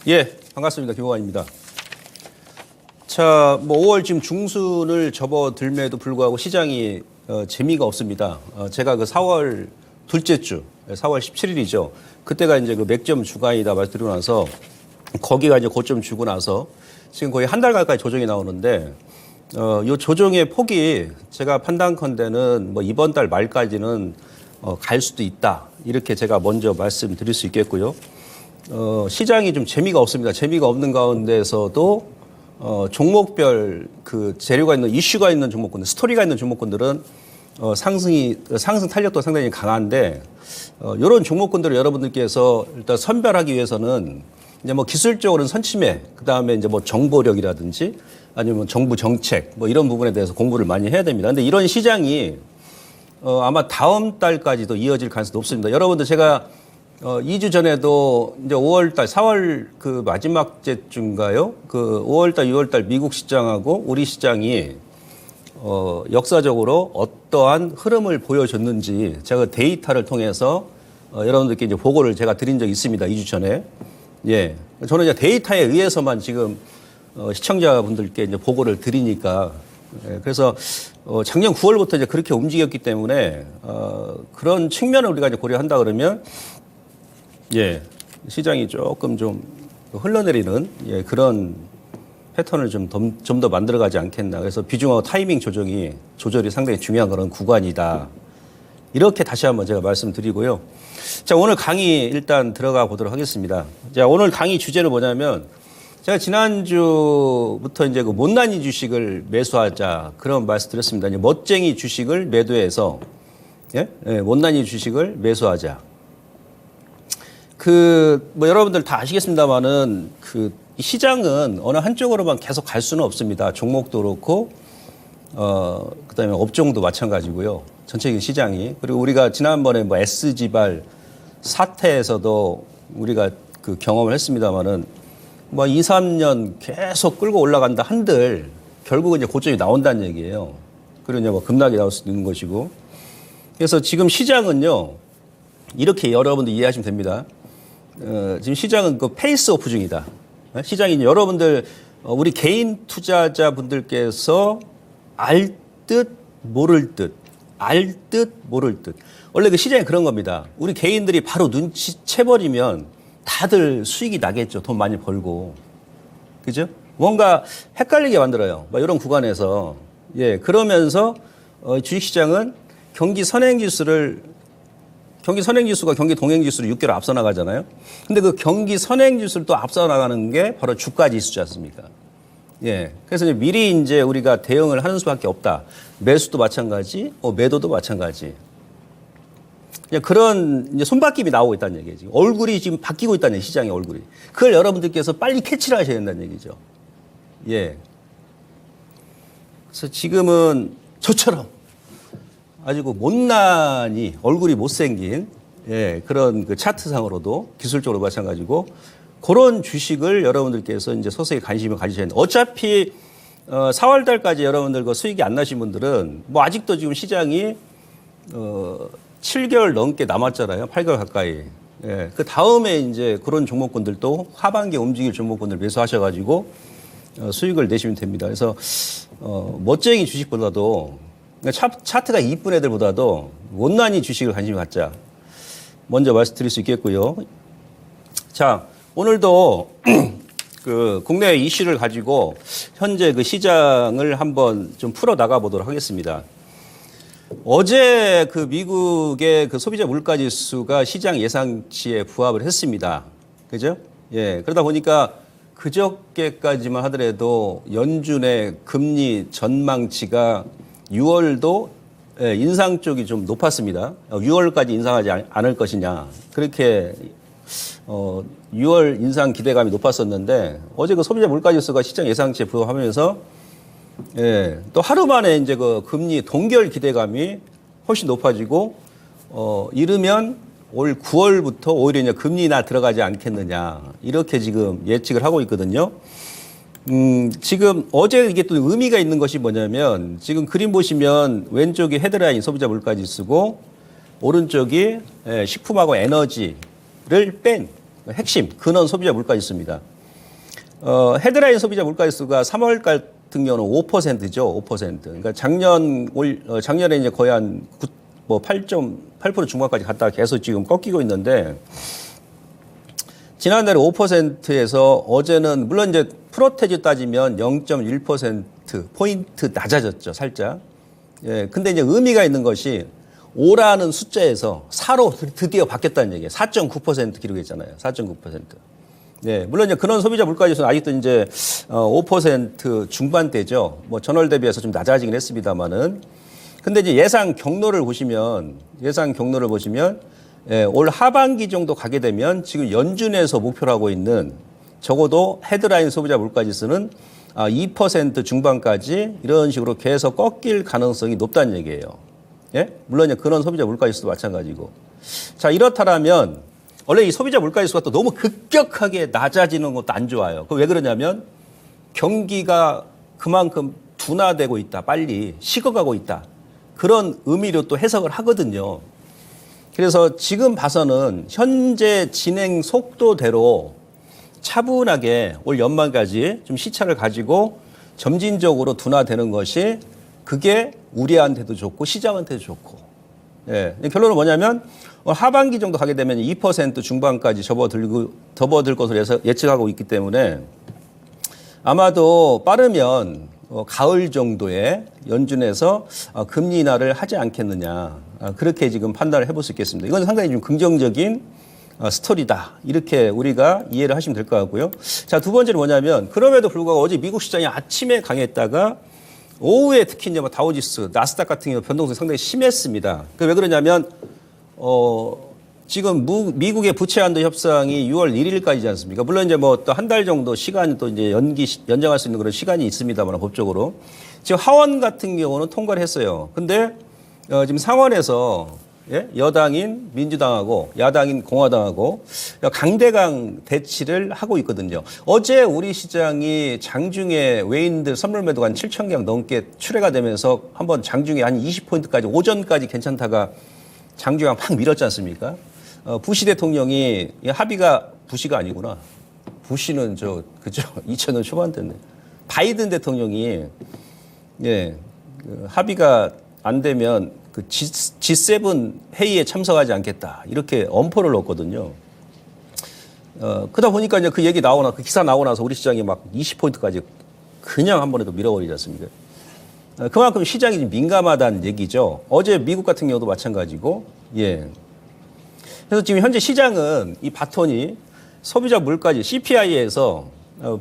예, 반갑습니다. 김호환입니다. 자, 뭐 5월 지금 중순을 접어들면에도 불구하고 시장이 재미가 없습니다. 제가 그 4월 둘째 주, 4월 17일이죠. 그때가 이제 그 맥점 주간이다 말씀드리고 나서 거기가 이제 고점 주고 나서 지금 거의 한 달 가까이 조정이 나오는데 요 조정의 폭이 제가 판단컨대는 뭐 이번 달 말까지는 갈 수도 있다. 이렇게 제가 먼저 말씀드릴 수 있겠고요. 시장이 좀 재미가 없습니다. 재미가 없는 가운데서도 종목별 그 재료가 있는 이슈가 있는 종목군들, 스토리가 있는 종목군들은 상승 탄력도 상당히 강한데 이런 종목군들을 여러분들께서 일단 선별하기 위해서는 이제 뭐 기술적으로는 선침해, 그 다음에 이제 뭐 정보력이라든지 아니면 정부 정책 뭐 이런 부분에 대해서 공부를 많이 해야 됩니다. 근데 이런 시장이 아마 다음 달까지도 이어질 가능성이 높습니다. 여러분들 제가 2주 전에도 이제 5월달, 4월 그 마지막 주인가요? 그 5월달, 6월달 미국 시장하고 우리 시장이 역사적으로 어떠한 흐름을 보여줬는지 제가 데이터를 통해서 여러분들께 이제 보고를 제가 드린 적이 있습니다. 2주 전에. 예. 저는 이제 데이터에 의해서만 지금 시청자분들께 이제 보고를 드리니까 예, 그래서 작년 9월부터 이제 그렇게 움직였기 때문에 그런 측면을 우리가 이제 고려한다 그러면 예, 시장이 조금 좀 흘러내리는 예, 그런 패턴을 좀 더 만들어가지 않겠나. 그래서 비중하고 타이밍 조절이 상당히 중요한 그런 구간이다. 이렇게 다시 한번 제가 말씀드리고요. 자, 오늘 강의 일단 들어가 보도록 하겠습니다. 자, 오늘 강의 주제는 뭐냐면 제가 지난주부터 이제 그 못난이 주식을 매수하자 그런 말씀 드렸습니다. 이제 멋쟁이 주식을 매도해서 예? 예, 못난이 주식을 매수하자. 뭐 여러분들 다 아시겠습니다만은 시장은 어느 한쪽으로만 계속 갈 수는 없습니다. 종목도 그렇고, 그다음에 업종도 마찬가지고요. 전체적인 시장이. 그리고 우리가 지난번에 뭐 S지발 사태에서도 우리가 그 경험을 했습니다만은 뭐 2, 3년 계속 끌고 올라간다 한들 결국은 이제 고점이 나온다는 얘기예요. 그리고 이제 뭐 급락이 나올 수 있는 것이고. 그래서 지금 시장은요, 이렇게 여러분들 이해하시면 됩니다. 지금 시장은 그 페이스 오프 중이다. 시장이 여러분들, 우리 개인 투자자분들께서 알 듯 모를 듯, 알 듯 모를 듯. 원래 그 시장이 그런 겁니다. 우리 개인들이 바로 눈치채버리면 다들 수익이 나겠죠. 돈 많이 벌고. 그죠? 뭔가 헷갈리게 만들어요. 막 이런 구간에서. 예, 그러면서 주식시장은 경기 선행지수가 경기 동행지수를 6개월 앞서 나가잖아요. 근데 그 경기 선행지수를 또 앞서 나가는 게 바로 주가지수지 않습니까? 예. 그래서 이제 미리 이제 우리가 대응을 하는 수밖에 없다. 매수도 마찬가지, 매도도 마찬가지. 그런 이제 손바뀜이 나오고 있다는 얘기죠. 얼굴이 지금 바뀌고 있다는 얘기, 시장의 얼굴이. 그걸 여러분들께서 빨리 캐치를 하셔야 된다는 얘기죠. 예. 그래서 지금은 저처럼 아주 못난이 얼굴이 못생긴 예, 그런 그 차트상으로도 기술적으로 마찬가지고 그런 주식을 여러분들께서 이제 서서히 관심을 가지셔야 됩니다. 어차피 4월 달까지 여러분들 그 수익이 안 나신 분들은 뭐 아직도 지금 시장이 7개월 넘게 남았잖아요. 8개월 가까이. 예, 그 다음에 이제 그런 종목군들도 하반기에 움직일 종목군들 매수하셔가지고 수익을 내시면 됩니다. 그래서 멋쟁이 주식보다도 차트가 이쁜 애들보다도 못난이 주식을 관심 갖자. 먼저 말씀드릴 수 있겠고요. 자, 오늘도 그 국내 이슈를 가지고 현재 그 시장을 한번 좀 풀어 나가 보도록 하겠습니다. 어제 그 미국의 그 소비자 물가 지수가 시장 예상치에 부합을 했습니다. 그죠? 예. 그러다 보니까 그저께까지만 하더라도 연준의 금리 전망치가 6월도 인상 쪽이 좀 높았습니다. 6월까지 인상하지 않을 것이냐. 그렇게 6월 인상 기대감이 높았었는데 어제 그 소비자 물가지수가 시장 예상치에 부합하면서 예, 또 하루 만에 이제 그 금리 동결 기대감이 훨씬 높아지고 이르면 올 9월부터 오히려 이제 금리나 들어가지 않겠느냐 이렇게 지금 예측을 하고 있거든요. 지금 어제 이게 또 의미가 있는 것이 뭐냐면 지금 그림 보시면 왼쪽이 헤드라인 소비자 물가지수고 오른쪽이 식품하고 에너지를 뺀 핵심 근원 소비자 물가지수입니다. 헤드라인 소비자 물가지수가 3월 같은 경우는 5%죠. 5%. 그러니까 작년에 이제 거의 한 8.8% 중반까지 갔다가 계속 지금 꺾이고 있는데 지난달에 5%에서 어제는 물론 이제 프로테지 따지면 0.1% 낮아졌죠. 살짝. 예. 근데 이제 의미가 있는 것이 5라는 숫자에서 4로 드디어 바뀌었다는 얘기예요. 4.9% 기록했잖아요. 4.9%. 네, 물론 이제 그런 소비자 물가지수는 아직도 이제 5% 중반대죠. 뭐 전월 대비해서 좀 낮아지긴 했습니다만은. 근데 이제 예상 경로를 보시면 예, 올 하반기 정도 가게 되면 지금 연준에서 목표로 하고 있는 적어도 헤드라인 소비자 물가지수는 2% 중반까지 이런 식으로 계속 꺾일 가능성이 높다는 얘기예요. 예? 물론 이제 그런 소비자 물가지수도 마찬가지고. 자, 이렇다라면 원래 이 소비자 물가지수가 또 너무 급격하게 낮아지는 것도 안 좋아요. 그 왜 그러냐면 경기가 그만큼 둔화되고 있다. 빨리 식어가고 있다. 그런 의미로 또 해석을 하거든요. 그래서 지금 봐서는 현재 진행 속도대로 차분하게 올 연말까지 좀 시차를 가지고 점진적으로 둔화되는 것이 그게 우리한테도 좋고 시장한테도 좋고. 예. 결론은 뭐냐면 하반기 정도 가게 되면 2% 중반까지 접어들 것으로 예측하고 있기 때문에 아마도 빠르면 가을 정도에 연준에서 금리 인하를 하지 않겠느냐. 그렇게 지금 판단을 해볼 수 있겠습니다. 이건 상당히 좀 긍정적인 스토리다. 이렇게 우리가 이해를 하시면 될 것 같고요. 자, 두 번째는 뭐냐면 그럼에도 불구하고 어제 미국 시장이 아침에 강했다가 오후에 특히 이제 다우지수, 나스닥 같은 경우 변동성이 상당히 심했습니다. 왜 그러냐면 지금 미국의 부채 한도 협상이 6월 1일까지지 않습니까? 물론 이제 뭐 또 한 달 정도 시간이 또 이제 연장할 수 있는 그런 시간이 있습니다만 법적으로 지금 하원 같은 경우는 통과를 했어요. 근데 지금 상원에서 예? 여당인 민주당하고 야당인 공화당하고 강대강 대치를 하고 있거든요. 어제 우리 시장이 장중에 외인들 선물 매도가 한 7천 개 넘게 출회가 되면서 한번 장중에 한 20포인트까지 오전까지 괜찮다가 장중에 팍 밀었지 않습니까? 부시 대통령이 합의가 부시가 아니구나. 부시는 그죠? 2000년 초반대인데. 바이든 대통령이 예, 합의가 안 되면 그 G7 회의에 참석하지 않겠다. 이렇게 엄포를 넣었거든요. 그러다 보니까 이제 그 얘기 그 기사 나오고 나서 우리 시장이 막 20포인트까지 그냥 한 번에 또 밀어버리지 않습니까? 그만큼 시장이 좀 민감하다는 얘기죠. 어제 미국 같은 경우도 마찬가지고, 예. 그래서 지금 현재 시장은 이 바톤이 소비자 물가지 CPI에서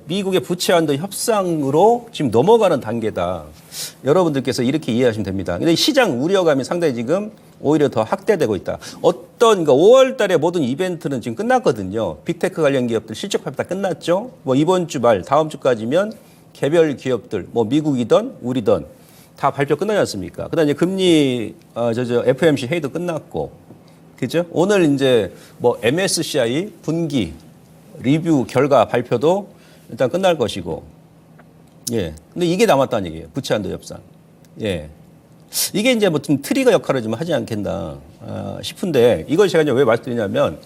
미국의 부채 한도 협상으로 지금 넘어가는 단계다. 여러분들께서 이렇게 이해하시면 됩니다. 근데 시장 우려감이 상당히 지금 오히려 더 확대되고 있다. 그러니까 5월 달에 모든 이벤트는 지금 끝났거든요. 빅테크 관련 기업들 실적 발표 다 끝났죠. 뭐 이번 주 말, 다음 주까지면 개별 기업들, 뭐 미국이든 우리든 다 발표 끝나지 않습니까? 그다음에 이제 금리, FOMC 회의도 끝났고, 그죠? 오늘 이제 뭐 MSCI 분기 리뷰 결과 발표도 일단 끝날 것이고, 예. 근데 이게 남았다는 얘기예요. 부채 한도 협상. 예. 이게 이제 뭐 좀 트리거 역할을 좀 하지 않겠나 싶은데 이걸 제가 이제 왜 말씀드리냐면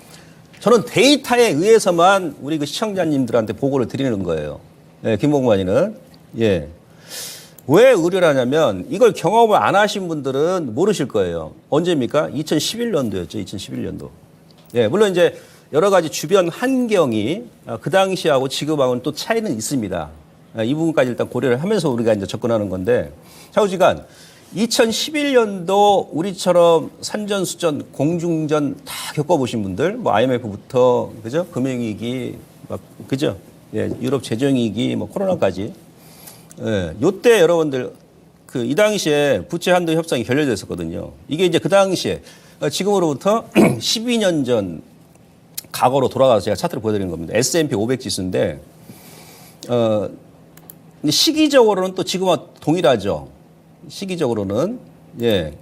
저는 데이터에 의해서만 우리 그 시청자님들한테 보고를 드리는 거예요. 예, 김봉만이는. 예. 왜 의뢰를 하냐면 이걸 경험을 안 하신 분들은 모르실 거예요. 언제입니까? 2011년도였죠. 2011년도. 예, 물론 이제 여러 가지 주변 환경이 그 당시하고 지금하고는 또 차이는 있습니다. 이 부분까지 일단 고려를 하면서 우리가 이제 접근하는 건데 좌우지간 2011년도 우리처럼 산전수전, 공중전 다 겪어보신 분들, 뭐 IMF부터 그죠? 금융위기, 막 그죠? 예, 유럽 재정위기, 뭐 코로나까지. 예, 요때 여러분들 이 당시에 부채 한도 협상이 결렬됐었거든요. 이게 이제 그 당시에 지금으로부터 12년 전 과거로 돌아가서 제가 차트를 보여드린 겁니다. S&P 500 지수인데 시기적으로는 또 지금과 동일하죠. 시기적으로는 예,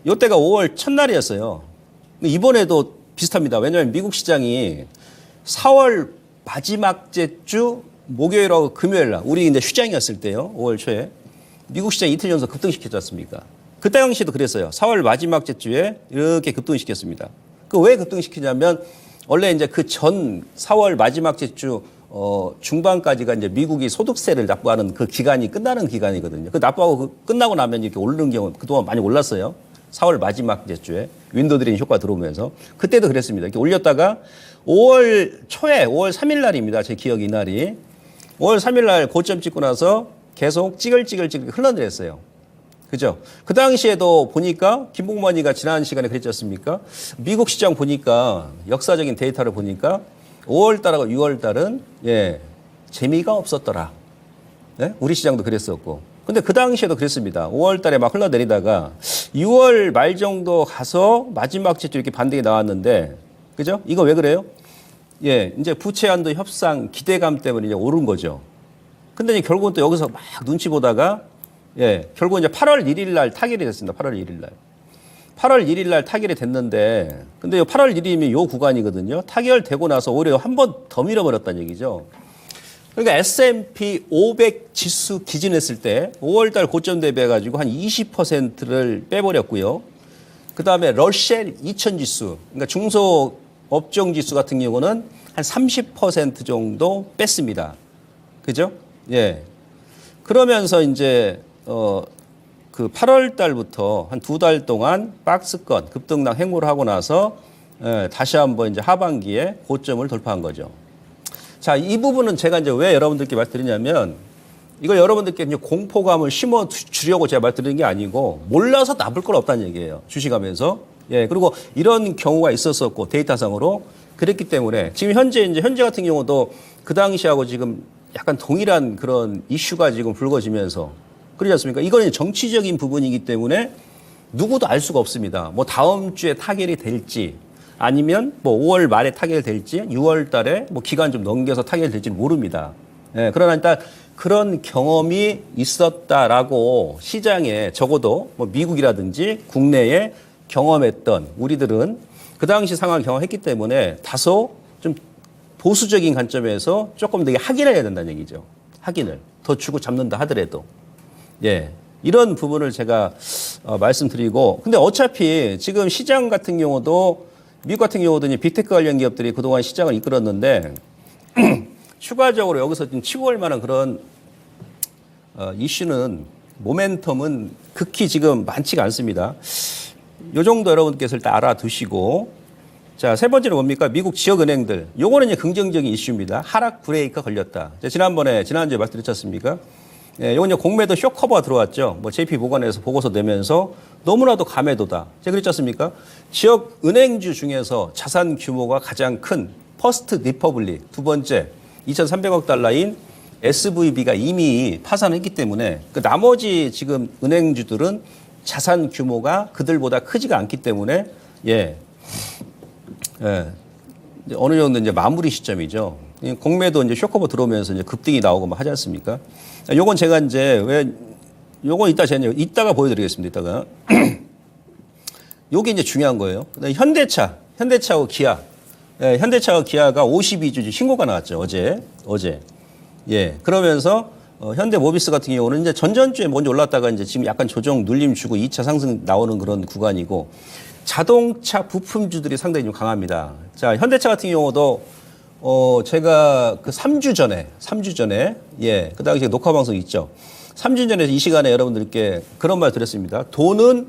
요때가 5월 첫날이었어요. 이번에도 비슷합니다. 왜냐하면 미국 시장이 4월 마지막 주 목요일하고 금요일날 우리 이제 휴장이었을 때요. 5월 초에 미국 시장 이틀 연속 급등시켰지 않습니까? 그때 당시에도 그랬어요. 4월 마지막 주에 이렇게 급등시켰습니다. 왜 급등시키냐면 원래 이제 그 전 4월 마지막 주 중반까지가 이제 미국이 소득세를 납부하는 그 기간이 끝나는 기간이거든요. 그 납부하고 끝나고 나면 이렇게 오르는 경우 그동안 많이 올랐어요. 4월 마지막 주에 윈도우 드레인 효과 들어오면서 그때도 그랬습니다. 이렇게 올렸다가 5월 초에 5월 3일 날입니다. 제 기억이 이날이 5월 3일 날 고점 찍고 나서 계속 찌글찌글 흘러내렸어요. 그죠? 그 당시에도 보니까 김봉만이가 지난 시간에 그랬지 않습니까? 미국 시장 보니까 역사적인 데이터를 보니까 5월 달하고 6월 달은 재미가 없었더라. 네? 우리 시장도 그랬었고. 근데 그 당시에도 그랬습니다. 5월 달에 막 흘러내리다가 6월 말 정도 가서 마지막 주에 이렇게 반등이 나왔는데 그죠? 이거 왜 그래요? 이제 부채 한도 협상 기대감 때문에 이제 오른 거죠. 근데 이제 결국은 또 여기서 막 눈치 보다가 결국 이제 8월 1일 날 타결이 됐습니다. 8월 1일 날. 8월 1일 날 타결이 됐는데 근데 8월 1일이면 요 구간이거든요. 타결되고 나서 오히려 한 번 더 밀어버렸다는 얘기죠. 그러니까 S&P 500 지수 기준했을 때 5월 달 고점 대비해가지고 한 20%를 빼버렸고요. 그 다음에 러셀 2000 지수, 그러니까 중소업종 지수 같은 경우는 한 30% 정도 뺐습니다. 그죠? 그러면서 이제, 그 8월 달부터 한 2달 동안 박스권 급등락 행보를 하고 나서 다시 한번 이제 하반기에 고점을 돌파한 거죠. 자, 이 부분은 제가 이제 왜 여러분들께 말씀드리냐면 이걸 여러분들께 이제 공포감을 심어 주려고 제가 말씀드리는 게 아니고 몰라서 나쁠 건 없다는 얘기예요. 주식하면서. 그리고 이런 경우가 있었었고 데이터상으로 그랬기 때문에 지금 현재 같은 경우도 그 당시하고 지금 약간 동일한 그런 이슈가 지금 불거지면서 그러지 않습니까? 이건 정치적인 부분이기 때문에 누구도 알 수가 없습니다. 뭐 다음 주에 타결이 될지 아니면 뭐 5월 말에 타결될지 6월 달에 뭐 기간 좀 넘겨서 타결될지는 모릅니다. 그러나 일단 그런 경험이 있었다라고 시장에 적어도 뭐 미국이라든지 국내에 경험했던 우리들은 그 당시 상황을 경험했기 때문에 다소 좀 보수적인 관점에서 조금 더 확인을 해야 된다는 얘기죠. 확인을. 더 주고 잡는다 하더라도. 이런 부분을 제가 말씀드리고 근데 어차피 지금 시장 같은 경우도 미국 같은 경우도 이제 빅테크 관련 기업들이 그동안 시장을 이끌었는데 추가적으로 여기서 좀 치고 올 만한 그런 이슈는 모멘텀은 극히 지금 많지가 않습니다. 이 정도 여러분께서 일단 알아두시고 자, 세 번째는 뭡니까? 미국 지역은행들. 요거는 이제 긍정적인 이슈입니다. 하락 브레이크가 걸렸다. 지난주에 말씀드렸지 않습니까? 요건 이제 공매도 쇼커버가 들어왔죠. 뭐 JP 보건에서 보고서 내면서 너무나도 감매도다. 제가 그랬지 않습니까? 지역 은행주 중에서 자산 규모가 가장 큰 퍼스트 리퍼블릭, 두 번째 2,300억 달러인 SVB가 이미 파산했기 때문에 그 나머지 지금 은행주들은 자산 규모가 그들보다 크지가 않기 때문에 어느 정도 이제 마무리 시점이죠. 공매도 이제 쇼커버 들어오면서 이제 급등이 나오고 막 하지 않습니까? 요건 제가 요건 이따가 보여드리겠습니다. 이따가. 요게 이제 중요한 거예요. 현대차하고 기아. 현대차와 기아가 52주 신고가 나왔죠. 어제. 그러면서 현대모비스 같은 경우는 이제 전전주에 먼저 올랐다가 이제 지금 약간 조정 눌림 주고 2차 상승 나오는 그런 구간이고 자동차 부품주들이 상당히 좀 강합니다. 자, 현대차 같은 경우도 제가 그 3주 전에 그 당시에 녹화 방송 있죠. 3주 전에 이 시간에 여러분들께 그런 말 드렸습니다. 물은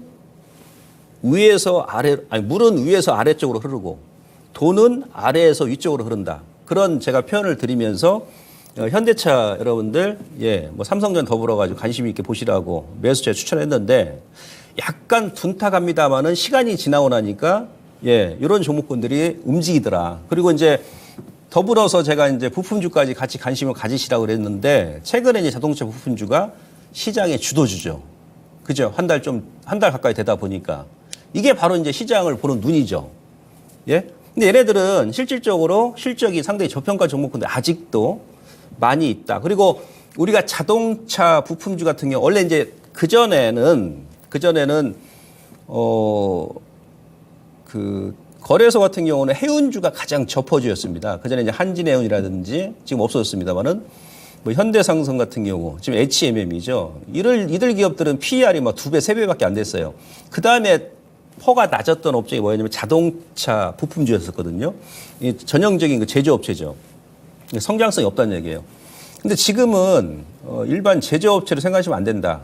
위에서 아래쪽으로 흐르고 돈은 아래에서 위쪽으로 흐른다. 그런 제가 표현을 드리면서 현대차 여러분들 뭐 삼성전 더불어 가지고 관심 있게 보시라고 매수처에 추천했는데 약간 둔탁합니다만은 시간이 지나고 나니까 이런 종목군들이 움직이더라. 그리고 이제 더불어서 제가 이제 부품주까지 같이 관심을 가지시라고 그랬는데 최근에 이제 자동차 부품주가 시장의 주도주죠. 그죠? 한 달 가까이 되다 보니까 이게 바로 이제 시장을 보는 눈이죠. 근데 얘네들은 실질적으로 실적이 상당히 저평가 종목군들 아직도 많이 있다. 그리고 우리가 자동차 부품주 같은 경우 원래 이제 그전에는 그 거래소 같은 경우는 해운주가 가장 저퍼주였습니다. 그전에 이제 한진해운이라든지 지금 없어졌습니다만은 뭐 현대상성 같은 경우 지금 HMM이죠. 이들 기업들은 PER이 막 2배, 3배밖에 안 됐어요. 그 다음에 퍼가 낮았던 업종이 뭐였냐면 자동차 부품주였었거든요. 전형적인 그 제조업체죠. 성장성이 없다는 얘기예요. 근데 지금은 일반 제조업체를 생각하시면 안 된다.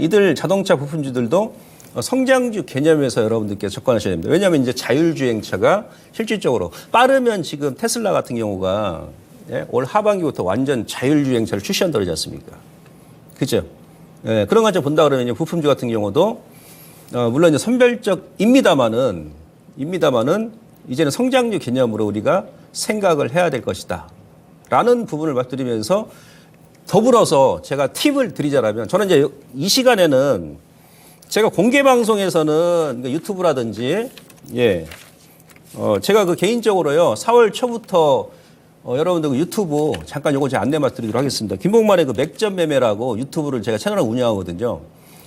이들 자동차 부품주들도 성장주 개념에서 여러분들께 접근하셔야 됩니다. 왜냐하면 이제 자율주행차가 실질적으로 빠르면 지금 테슬라 같은 경우가 올 하반기부터 완전 자율주행차를 출시한다고 그러지 않습니까? 그죠? 그런 관점 본다 그러면 부품주 같은 경우도 물론 이제 선별적입니다만은 이제는 성장주 개념으로 우리가 생각을 해야 될 것이다. 라는 부분을 말씀드리면서 더불어서 제가 팁을 드리자라면 저는 이제 이 시간에는 제가 공개 방송에서는 유튜브라든지 제가 그 개인적으로요 4월 초부터 여러분들 유튜브 잠깐 요거 제가 안내 말씀드리도록 하겠습니다. 김복만의 그 맥점 매매라고 유튜브를 제가 채널을 운영하거든요.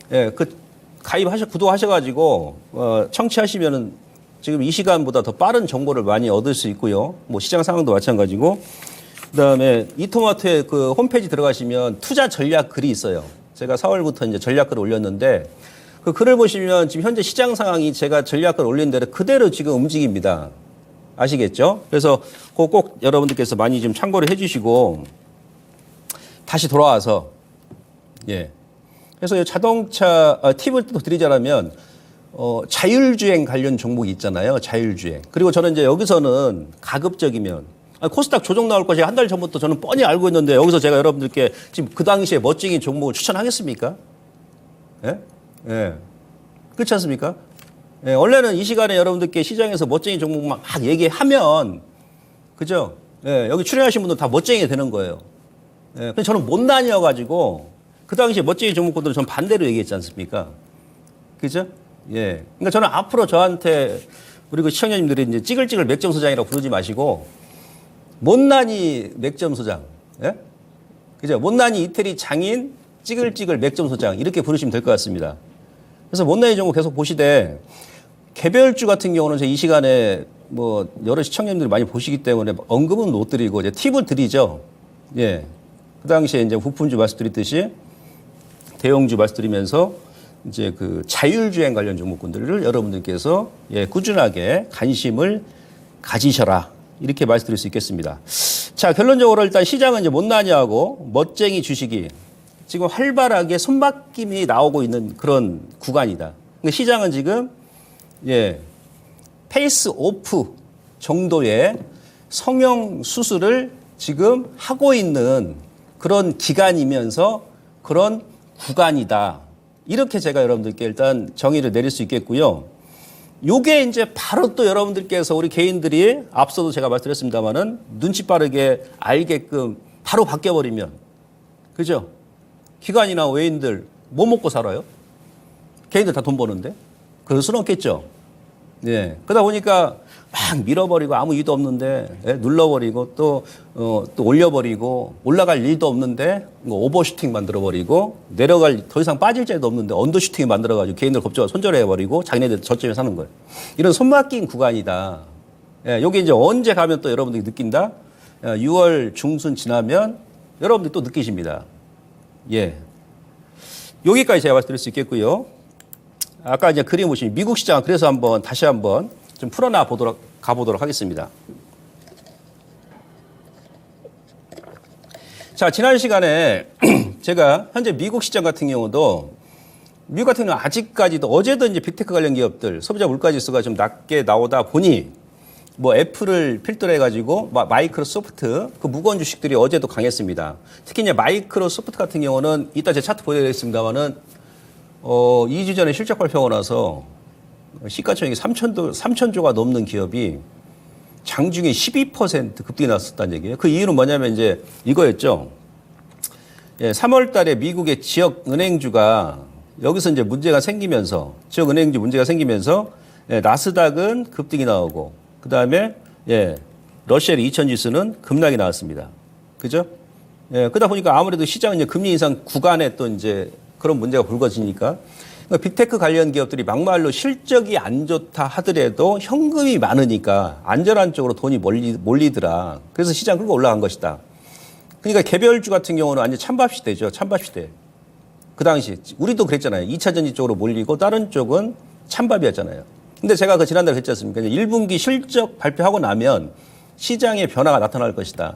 그 구독하셔가지고 청취하시면은 지금 이 시간보다 더 빠른 정보를 많이 얻을 수 있고요. 뭐 시장 상황도 마찬가지고. 그다음에 이토마토의 그 홈페이지 들어가시면 투자 전략 글이 있어요. 제가 4월부터 이제 전략 글을 올렸는데 그 글을 보시면 지금 현재 시장 상황이 제가 전략 글을 올린 대로 그대로 지금 움직입니다. 아시겠죠? 그래서 그거 꼭 여러분들께서 많이 좀 참고를 해주시고 다시 돌아와서 그래서 자동차 팁을 또 드리자면 자율주행 관련 종목이 있잖아요. 자율주행. 그리고 저는 이제 여기서는 가급적이면 코스닥 조정 나올 것이 한 달 전부터 저는 뻔히 알고 있는데 여기서 제가 여러분들께 지금 그 당시에 멋쟁이 종목을 추천하겠습니까? 그렇지 않습니까? 원래는 이 시간에 여러분들께 시장에서 멋쟁이 종목만 막 얘기하면 그죠? 여기 출연하신 분들 다 멋쟁이가 되는 거예요. 근데 저는 못난이어가지고 그 당시에 멋쟁이 종목들은 전 반대로 얘기했지 않습니까? 그죠? 그러니까 저는 앞으로 저한테 우리 그 시청자님들이 이제 찌글찌글 맥점 소장이라고 부르지 마시고 못난이 맥점 소장, 그죠? 못난이 이태리 장인 찌글찌글 맥점 소장 이렇게 부르시면 될 것 같습니다. 그래서 못난이 종목 계속 보시되 개별주 같은 경우는 이 시간에 뭐 여러 시청자님들이 많이 보시기 때문에 언급은 못 드리고 이제 팁을 드리죠. 그 당시에 이제 부품주 말씀드렸듯이 대형주 말씀드리면서 이제 그 자율주행 관련 종목군들을 여러분들께서 꾸준하게 관심을 가지셔라. 이렇게 말씀드릴 수 있겠습니다. 자, 결론적으로 일단 시장은 이제 못난이하고 멋쟁이 주식이 지금 활발하게 손바뀜이 나오고 있는 그런 구간이다. 그러니까 시장은 지금 페이스 오프 정도의 성형 수술을 지금 하고 있는 그런 기간이면서 그런 구간이다. 이렇게 제가 여러분들께 일단 정의를 내릴 수 있겠고요. 요게 이제 바로 또 여러분들께서 우리 개인들이 앞서도 제가 말씀드렸습니다만은 눈치 빠르게 알게끔 바로 바뀌어버리면 그죠? 기관이나 외인들 뭐 먹고 살아요? 개인들 다 돈 버는데? 그럴 수는 없겠죠. 그러다 보니까 막 밀어버리고 아무 이유도 없는데 눌러버리고 또 올려버리고 올라갈 일도 없는데 오버슈팅 만들어버리고 내려갈 더 이상 빠질 자리도 없는데 언더슈팅 만들어가지고 개인들 겁주고 손절해버리고 자기네들 저점에 사는 거예요. 이런 손맡긴 구간이다. 여기 이제 언제 가면 또 여러분들이 느낀다? 6월 중순 지나면 여러분들이 또 느끼십니다. 여기까지 제가 말씀드릴 수 있겠고요. 아까 이제 그림 보시면 미국 시장 그래서 다시 한번 좀 풀어나 가보도록 하겠습니다. 자, 지난 시간에 제가 현재 미국 시장 같은 경우도 미국 같은 경우는 아직까지도 어제도 이제 빅테크 관련 기업들 소비자 물가 지수가 좀 낮게 나오다 보니 뭐 애플을 필두로 해가지고 마이크로소프트 그 무거운 주식들이 어제도 강했습니다. 특히 이제 마이크로소프트 같은 경우는 이따 제 차트 보여드리겠습니다만은 2주 전에 실적 발표하고 나서 시가총액이 3천조가 넘는 기업이 장중에 12% 급등이 났었다는 얘기예요. 그 이유는 뭐냐면 이제 이거였죠. 3월 달에 미국의 지역 은행주가 여기서 이제 문제가 생기면서 지역 은행주 문제가 생기면서 나스닥은 급등이 나오고 그다음에 러시아 2000 지수는 급락이 나왔습니다. 그죠? 그러다 보니까 아무래도 시장은 이제 금리 인상 구간에 또 이제 그런 문제가 불거지니까 빅테크 관련 기업들이 막말로 실적이 안 좋다 하더라도 현금이 많으니까 안전한 쪽으로 돈이 몰리더라. 그래서 시장 끌고 올라간 것이다. 그러니까 개별주 같은 경우는 완전 찬밥시대죠. 찬밥시대. 그 당시 우리도 그랬잖아요. 2차 전지 쪽으로 몰리고 다른 쪽은 찬밥이었잖아요. 근데 제가 그 지난달에 했지 않습니까? 1분기 실적 발표하고 나면 시장의 변화가 나타날 것이다.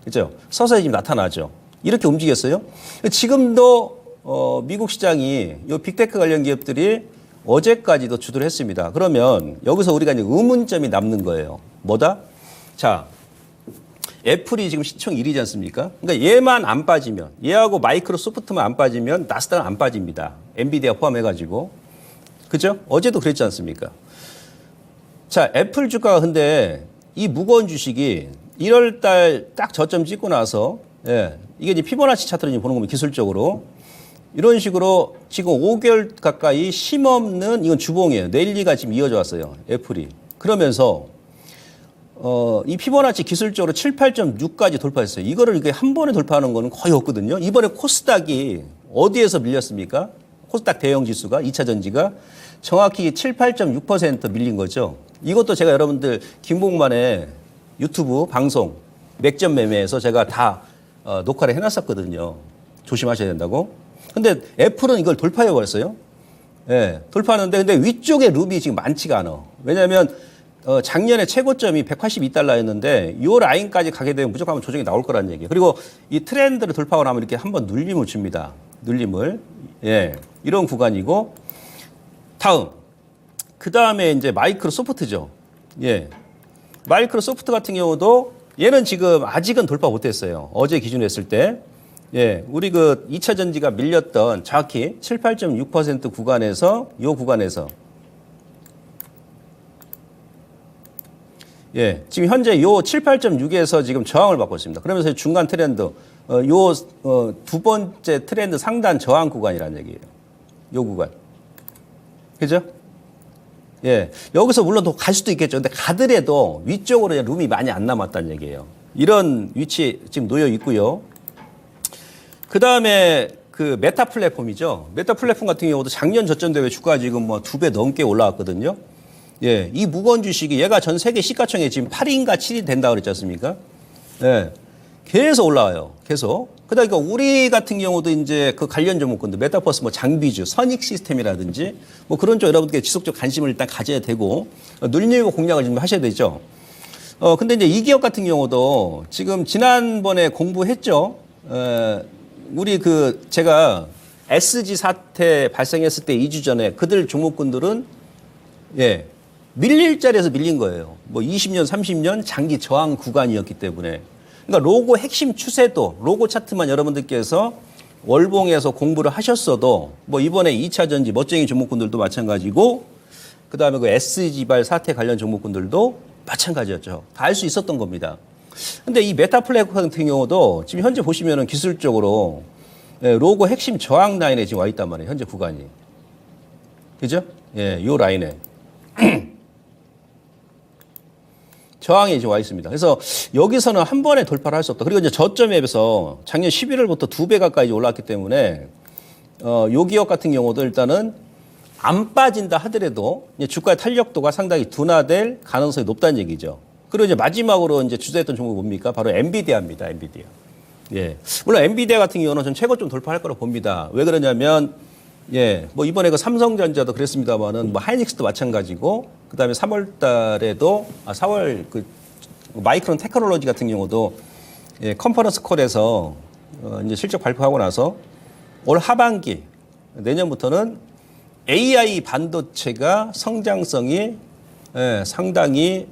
그죠? 서서히 지금 나타나죠. 이렇게 움직였어요. 지금도 미국 시장이 이 빅테크 관련 기업들이 어제까지도 주도를 했습니다. 그러면 여기서 우리가 이제 의문점이 남는 거예요. 뭐다? 자, 애플이 지금 시총 1위지 않습니까? 그러니까 얘만 안 빠지면, 얘하고 마이크로소프트만 안 빠지면 나스닥은 안 빠집니다. 엔비디아 포함해가지고. 그죠? 어제도 그랬지 않습니까? 자, 애플 주가가 근데 이 무거운 주식이 1월 달 딱 저점 찍고 나서, 예, 이게 이제 피보나치 차트를 보는 겁니다. 기술적으로. 이런 식으로 지금 5개월 가까이 쉼없는 이건 주봉이에요. 랠리가 지금 이어져 왔어요. 애플이. 그러면서 이 피보나치 기술적으로 7, 8.6까지 돌파했어요. 이거를 이게 한 번에 돌파하는 거는 거의 없거든요. 이번에 코스닥이 어디에서 밀렸습니까? 코스닥 대형 지수가 2차 전지가 정확히 7, 8.6% 밀린 거죠. 이것도 제가 여러분들 김봉만의 유튜브 방송 맥점 매매에서 제가 다 녹화를 해놨었거든요. 조심하셔야 된다고. 근데 애플은 이걸 돌파해 버렸어요. 예, 돌파하는데 근데 위쪽에 룸이 지금 많지가 않아. 왜냐하면 작년에 최고점이 182달러였는데 이 라인까지 가게 되면 무조건 한번 조정이 나올 거란 얘기예요. 그리고 이 트렌드를 돌파하고 나면 이렇게 한번 눌림을 줍니다. 눌림을. 예, 이런 구간이고 다음. 그 다음에 이제 마이크로소프트죠. 예. 마이크로소프트 같은 경우도 얘는 지금 아직은 돌파 못했어요. 어제 기준으로 했을 때. 예, 우리 그 2차 전지가 밀렸던 정확히 7, 8.6% 구간에서 이 구간에서 예, 지금 현재 요 7, 8.6에서 지금 저항을 받고 있습니다. 그러면서 중간 트렌드 두 번째 트렌드 상단 저항 구간이라는 얘기예요. 요 구간. 그죠? 예, 여기서 물론 더 갈 수도 있겠죠. 근데 가더라도 위쪽으로 룸이 많이 안 남았다는 얘기예요. 이런 위치에 지금 놓여 있고요. 그 다음에 그 메타 플랫폼이죠. 메타 플랫폼 같은 경우도 작년 저점 대비 주가가 지금 뭐 2배 넘게 올라왔거든요. 예, 이 무거운 주식이 얘가 전 세계 시가총액 지금 8위인가 7위 된다고 그랬지 않습니까? 예, 계속 올라와요. 계속. 그러니까 우리 같은 경우도 이제 그 관련 종목군들 메타버스 뭐 장비주, 선익 시스템이라든지 뭐 그런 쪽 여러분들께 지속적 관심을 일단 가져야 되고 눌리고 공략을 좀 하셔야 되죠. 근데 이제 이 기업 같은 경우도 지금 지난번에 공부했죠. 우리 그 제가 SG 사태 발생했을 때 2주 전에 그들 종목군들은 예, 밀릴 자리에서 밀린 거예요. 뭐 20년, 30년 장기 저항 구간이었기 때문에. 그러니까 로고 핵심 추세도 로고 차트만 여러분들께서 월봉에서 공부를 하셨어도 뭐 이번에 2차 전지 멋쟁이 종목군들도 마찬가지고 그다음에 그 SG발 사태 관련 종목군들도 마찬가지였죠. 다 알 수 있었던 겁니다. 근데 이 메타 플랫폼 같은 경우도 지금 현재 보시면은 기술적으로 로고 핵심 저항 라인에 지금 와 있단 말이에요. 현재 구간이. 그죠? 예, 요 라인에. 저항이 이제 와 있습니다. 그래서 여기서는 한 번에 돌파를 할 수 없다. 그리고 이제 저점에 비해서 작년 11월부터 2배 가까이 올랐기 때문에 요 기업 같은 경우도 일단은 안 빠진다 하더라도 주가의 탄력도가 상당히 둔화될 가능성이 높다는 얘기죠. 그리고 이제 마지막으로 이제 주도했던 종목이 뭡니까? 바로 엔비디아입니다. 엔비디아. 예. 물론 엔비디아 같은 경우는 전 최고점 돌파할 거라고 봅니다. 왜 그러냐면 예, 뭐 이번에 그 삼성전자도 그랬습니다만은 뭐 하이닉스도 마찬가지고 그다음에 3월 달에도 4월 그 마이크론 테크놀로지 같은 경우도 예, 컨퍼런스 콜에서 이제 실적 발표하고 나서 올 하반기 내년부터는 AI 반도체가 성장성이 예, 상당히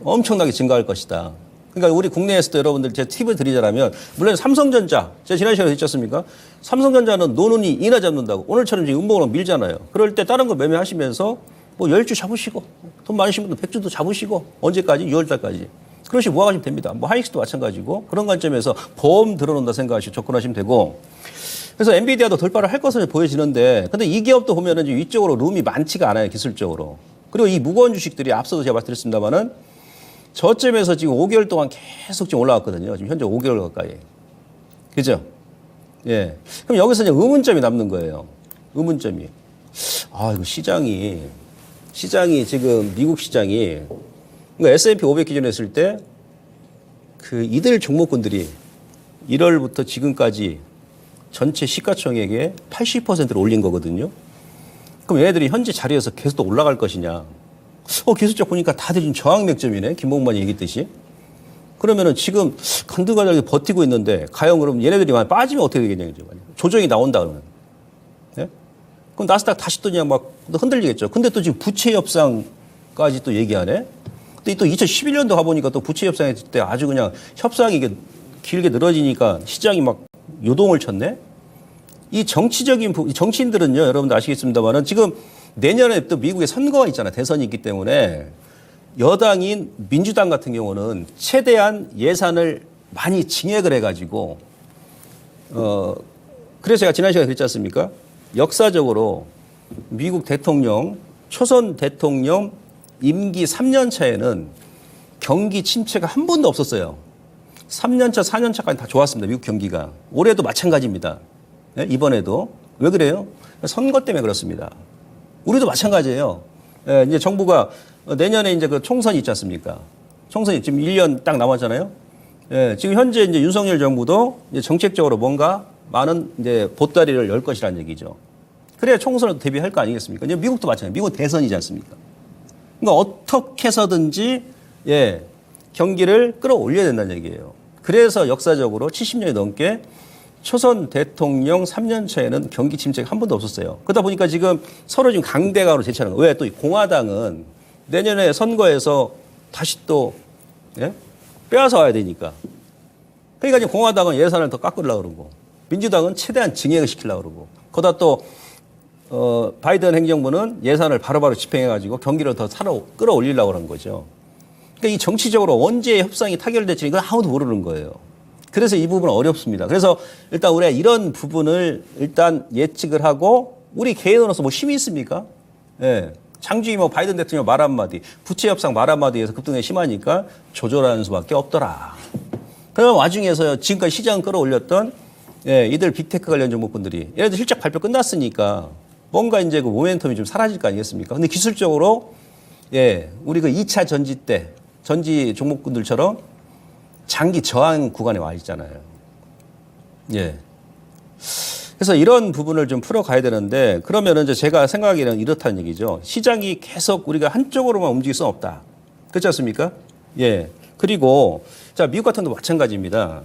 엄청나게 증가할 것이다. 그러니까 우리 국내에서도 여러분들 제 팁을 드리자면 물론 삼성전자 제가 지난 시간에 했지 않습니까? 삼성전자는 노는이 인하 잡는다고 오늘처럼 이제 음봉으로 밀잖아요. 그럴 때 다른 거 매매하시면서 뭐 10주 잡으시고 돈 많으신 분들 100주도 잡으시고 언제까지? 6월 달까지. 그러시 모아가시면 됩니다. 뭐 하이닉스도 마찬가지고 그런 관점에서 보험 들어놓는다 생각하시고 접근하시면 되고 그래서 엔비디아도 돌파를 할 것으로 보여지는데 근데 이 기업도 보면은 이제 위쪽으로 룸이 많지가 않아요. 기술적으로. 그리고 이 무거운 주식들이 앞서도 제가 말씀드렸습니다만은 저점에서 지금 5개월 동안 계속 지금 올라왔거든요. 지금 현재 5개월 가까이. 그죠? 예. 그럼 여기서 이제 의문점이 남는 거예요. 의문점이. 아, 이거 시장이 지금 미국 시장이 그러니까 S&P 500 기준으로 했을 때 그 이들 종목군들이 1월부터 지금까지 전체 시가총액의 80%를 올린 거거든요. 그럼 얘네들이 현재 자리에서 계속 또 올라갈 것이냐. 기술적 보니까 다들 지금 저항 맥점이네. 김봉만이 얘기했듯이. 그러면은 지금 간들간들하게 버티고 있는데 과연 그럼 얘네들이 만약 빠지면 어떻게 되겠냐는 거죠. 조정이 나온다 그러면. 예? 그럼 나스닥 다시 또 그냥 막 흔들리겠죠. 근데 또 지금 부채 협상까지 또 얘기하네. 근데 또 2011년도 가보니까 또 부채 협상했을 때 아주 그냥 협상이 이게 길게 늘어지니까 시장이 막 요동을 쳤네. 이 정치적인 정치인들은요, 여러분들 아시겠습니다만은 지금 내년에 또 미국에 선거가 있잖아요. 대선이 있기 때문에 여당인 민주당 같은 경우는 최대한 예산을 많이 증액을 해가지고 그래서 제가 지난 시간에 그랬지 않습니까? 역사적으로 미국 대통령, 초선 대통령 임기 3년 차에는 경기 침체가 한 번도 없었어요. 3년 차, 4년 차까지 다 좋았습니다. 미국 경기가. 올해도 마찬가지입니다. 네? 이번에도. 왜 그래요? 선거 때문에 그렇습니다. 우리도 마찬가지예요. 예, 이제 정부가 내년에 이제 그 총선이 있지 않습니까? 총선이 지금 1년 딱 남았잖아요. 예, 지금 현재 이제 윤석열 정부도 이제 정책적으로 뭔가 많은 이제 보따리를 열 것이라는 얘기죠. 그래야 총선을 대비할 거 아니겠습니까? 이제 미국도 마찬가지예요. 미국 대선이지 않습니까? 그러니까 어떻게 해서든지 예, 경기를 끌어올려야 된다는 얘기예요. 그래서 역사적으로 70년이 넘게 초선 대통령 3년 차에는 경기 침체가 한 번도 없었어요. 그러다 보니까 지금 서로 지금 강대강으로 대치하는 거예요. 왜 또 공화당은 내년에 선거에서 다시 또 예? 빼앗아 와야 되니까. 그러니까 지금 공화당은 예산을 더 깎으려고 그러고 민주당은 최대한 증액을 시키려고 그러고 거기다 또 바이든 행정부는 예산을 바로바로 집행해가지고 경기를 더 끌어올리려고 그런 거죠. 그러니까 이 정치적으로 언제 협상이 타결될지 이건 아무도 모르는 거예요. 그래서 이 부분은 어렵습니다. 그래서 일단 우리가 이런 부분을 일단 예측을 하고 우리 개인으로서 뭐 힘이 있습니까? 예. 장주희 뭐 바이든 대통령 말 한마디, 부채 협상 말 한마디에서 급등이 심하니까 조절하는 수밖에 없더라. 그런 와중에서 지금까지 시장 끌어올렸던 예, 이들 빅테크 관련 종목군들이 예를 들어 실적 발표 끝났으니까 뭔가 이제 그 모멘텀이 좀 사라질 거 아니겠습니까? 근데 기술적으로 예, 우리 그 2차 전지 때 전지 종목군들처럼 장기 저항 구간에 와 있잖아요. 예. 그래서 이런 부분을 좀 풀어가야 되는데 그러면은 이제 제가 생각하기에는 이렇다는 얘기죠. 시장이 계속 우리가 한쪽으로만 움직일 수는 없다. 그렇지 않습니까? 예. 그리고 자, 미국 같은 경우도 마찬가지입니다.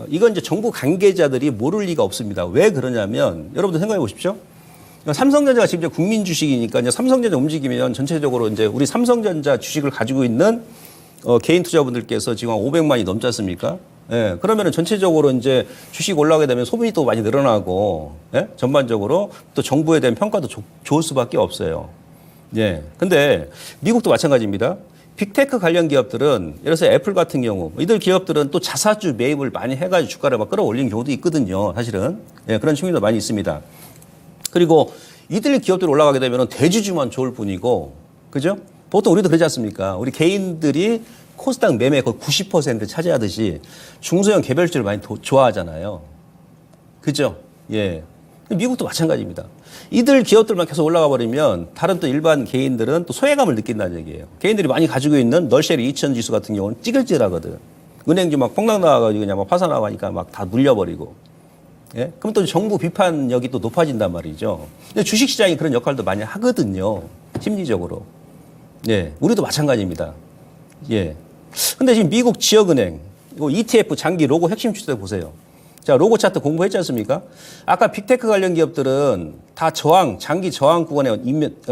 이건 이제 정부 관계자들이 모를 리가 없습니다. 왜 그러냐면 여러분들 생각해 보십시오. 삼성전자가 지금 이제 국민 주식이니까 이제 삼성전자 움직이면 전체적으로 이제 우리 삼성전자 주식을 가지고 있는 개인 투자분들께서 지금 한 500만이 넘지 않습니까? 예, 그러면은 전체적으로 이제 주식 올라가게 되면 소비도 또 많이 늘어나고, 예? 전반적으로 또 정부에 대한 평가도 좋을 수밖에 없어요. 예. 근데 미국도 마찬가지입니다. 빅테크 관련 기업들은 예를 들어서 애플 같은 경우 이들 기업들은 또 자사주 매입을 많이 해가지고 주가를 막 끌어올리는 경우도 있거든요. 사실은. 예, 그런 측면도 많이 있습니다. 그리고 이들 기업들이 올라가게 되면 대주주만 좋을 뿐이고, 그죠? 보통 우리도 그러지 않습니까? 우리 개인들이 코스닥 매매 거의 90% 차지하듯이 중소형 개별주를 많이 좋아하잖아요. 그죠? 예. 미국도 마찬가지입니다. 이들 기업들만 계속 올라가 버리면 다른 또 일반 개인들은 또 소외감을 느낀다는 얘기예요. 개인들이 많이 가지고 있는 널쉐리 2000 지수 같은 경우는 찌글찌글하거든. 은행주 막 폭락 나가가지고 그냥 막 파산나가니까 막 다 물려버리고. 예? 그럼 또 정부 비판력이 또 높아진단 말이죠. 근데 주식시장이 그런 역할도 많이 하거든요. 심리적으로. 예. 우리도 마찬가지입니다. 예. 근데 지금 미국 지역은행, 이거 ETF 장기 로고 핵심 추세 보세요. 자, 로고 차트 공부했지 않습니까? 아까 빅테크 관련 기업들은 다 장기 저항 구간에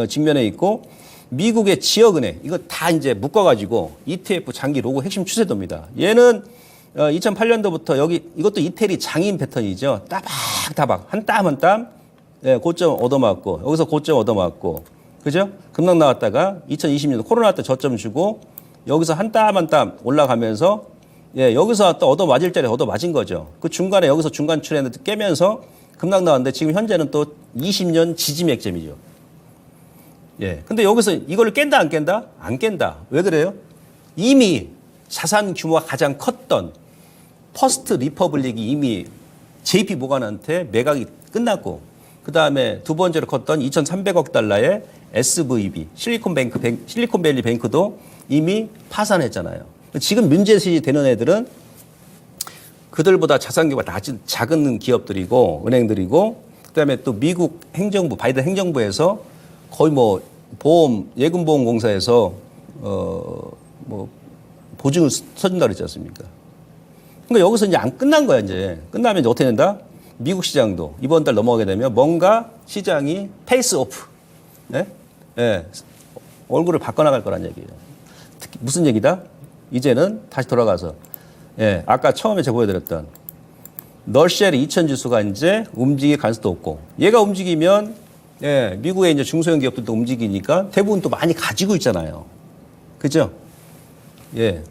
직면해 있고 미국의 지역은행, 이거 다 이제 묶어가지고 ETF 장기 로고 핵심 추세도입니다. 얘는 2008년도부터 이것도 이태리 장인 패턴이죠. 따박따박, 한 땀 한 땀, 예, 고점 얻어맞고, 여기서 고점 얻어맞고, 그죠? 급락 나왔다가 2020년 코로나 때 저점 주고, 여기서 한 땀 한 땀 올라가면서 예, 여기서 또 얻어맞을 자리에 얻어맞은 거죠. 그 중간에 여기서 중간 트렌드 깨면서 급락 나왔는데 지금 현재는 또 20년 지지 맥점이죠. 예. 근데 여기서 이걸 깬다 안 깬다? 안 깬다. 왜 그래요? 이미 자산 규모가 가장 컸던 퍼스트 리퍼블릭이 이미 JP 모간한테 매각이 끝났고 그다음에 두 번째로 컸던 2,300억 달러의 SVB 실리콘밸리 뱅크도 이미 파산했잖아요. 지금 문제시 되는 애들은 그들보다 자산 규모가 낮은 작은 기업들이고 은행들이고 그다음에 또 미국 행정부 바이든 행정부에서 거의 뭐 예금보험공사에서 뭐 보증을 서준다 그랬지 않습니까? 그러니까 여기서 이제 안 끝난 거야, 이제. 끝나면 이제 어떻게 된다? 미국 시장도 이번 달 넘어가게 되면 뭔가 시장이 페이스 오프. 예? 예. 얼굴을 바꿔나갈 거란 얘기예요. 특히 무슨 얘기다? 이제는 다시 돌아가서. 예. 아까 처음에 제가 보여드렸던 널쉘 2000 지수가 이제 움직일 가능성도 없고 얘가 움직이면 예. 미국의 이제 중소형 기업들도 움직이니까 대부분 또 많이 가지고 있잖아요. 그죠? 예.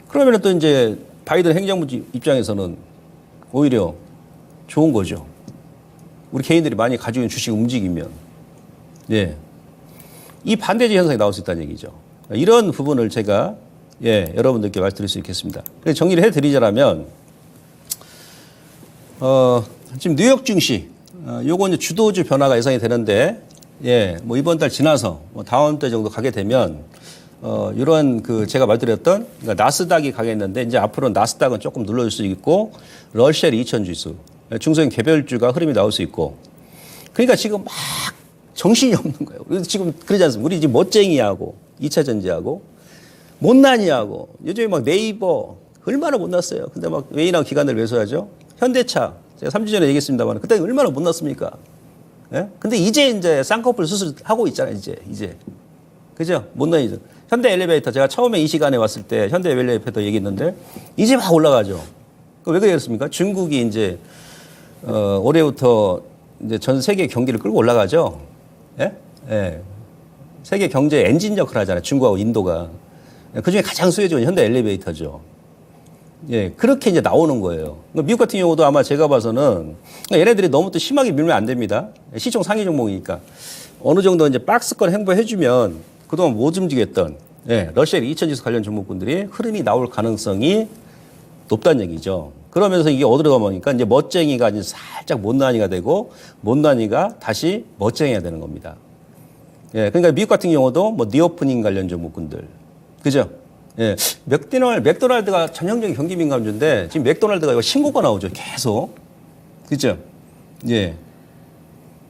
그러면 또 이제 바이든 행정부 입장에서는 오히려 좋은 거죠. 우리 개인들이 많이 가지고 있는 주식 움직이면. 예. 이 반대적 현상이 나올 수 있다는 얘기죠. 이런 부분을 제가 예, 여러분들께 말씀드릴 수 있겠습니다. 그래서 정리를 해드리자면, 지금 뉴욕 증시, 요거 이제 주도주 변화가 예상이 되는데, 예, 뭐 이번 달 지나서 뭐 다음 달 정도 가게 되면, 이런 그 제가 말드렸던 그러니까 나스닥이 가겠는데 이제 앞으로 나스닥은 조금 눌러줄 수 있고 럴쉘 2000 지수 중소형 개별주가 흐름이 나올 수 있고 그러니까 지금 막 정신이 없는 거예요. 그래서 지금 그러지 않습니까? 우리 지금 멋쟁이하고 2차 전지하고 못난이하고 요즘에 막 네이버 얼마나 못났어요. 근데 막 외인하고 기관들 매수하죠. 현대차 제가 3주 전에 얘기했습니다만 그때 얼마나 못났습니까? 예? 근데 이제 쌍꺼풀 수술하고 있잖아요. 이제 그죠? 못난이죠. 현대 엘리베이터 제가 처음에 이 시간에 왔을 때 현대 엘리베이터 얘기했는데 이제 막 올라가죠. 왜 그랬습니까? 중국이 이제 올해부터 이제 전 세계 경기를 끌고 올라가죠. 예? 예. 세계 경제 엔진 역할을 하잖아요. 중국하고 인도가. 그 중에 가장 수혜주는 현대 엘리베이터죠. 예. 그렇게 이제 나오는 거예요. 미국 같은 경우도 아마 제가 봐서는 얘네들이 너무 또 심하게 밀면 안 됩니다. 시총 상위 종목이니까. 어느 정도 이제 박스권 행보해주면 그동안 못 움직였던 예, 럴쉘 2000 지수 관련 종목군들이 흐름이 나올 가능성이 높다는 얘기죠. 그러면서 이게 어디로 가보니까 이제 멋쟁이가 이제 살짝 못난이가 되고 못난이가 다시 멋쟁이가 되는 겁니다. 예, 그러니까 미국 같은 경우도 뭐 리오프닝 관련 종목군들, 그죠? 예, 맥도날드가 전형적인 경기 민감주인데 지금 맥도날드가 이거 신고가 나오죠, 계속, 그죠? 예.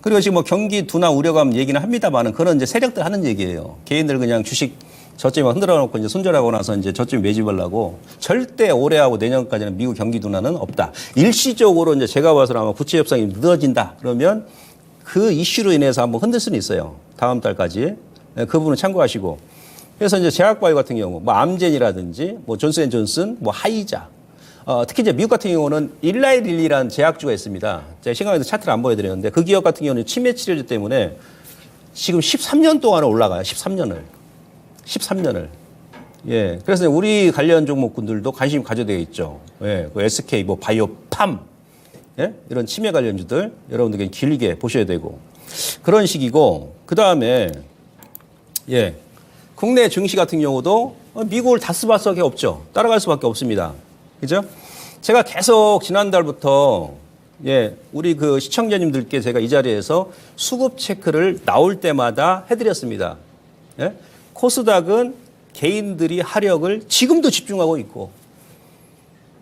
그리고 지금 뭐 경기 둔화 우려감 얘기는 합니다만은 그런 이제 세력들 하는 얘기예요. 개인들 그냥 주식 저점에 흔들어 놓고 이제 손절하고 나서 이제 저점 매집하려고 절대 올해하고 내년까지는 미국 경기 둔화는 없다. 일시적으로 이제 제가 봐서는 아마 구체 협상이 늦어진다. 그러면 그 이슈로 인해서 한번 흔들 수는 있어요. 다음 달까지. 그 부분은 참고하시고. 그래서 이제 제약바이오 같은 경우 뭐 암젠이라든지 뭐 존슨앤존슨 뭐 하이자 특히 이제 미국 같은 경우는 일라이릴리라는 제약주가 있습니다. 제가 시간에서 차트를 안 보여드렸는데 그 기업 같은 경우는 치매 치료제 때문에 지금 13년 동안 올라가요. 13년을. 예. 그래서 우리 관련 종목군들도 관심 가져야 되겠죠. 예. 그 SK, 뭐 바이오팜, 예? 이런 치매 관련주들 여러분들께 길게 보셔야 되고 그런 식이고 그 다음에 예. 국내 증시 같은 경우도 미국을 다 쓸 수밖에 없죠. 따라갈 수밖에 없습니다. 그죠? 제가 계속 지난달부터 예, 우리 그 시청자님들께 제가 이 자리에서 수급 체크를 나올 때마다 해드렸습니다. 예? 코스닥은 개인들이 하력을 지금도 집중하고 있고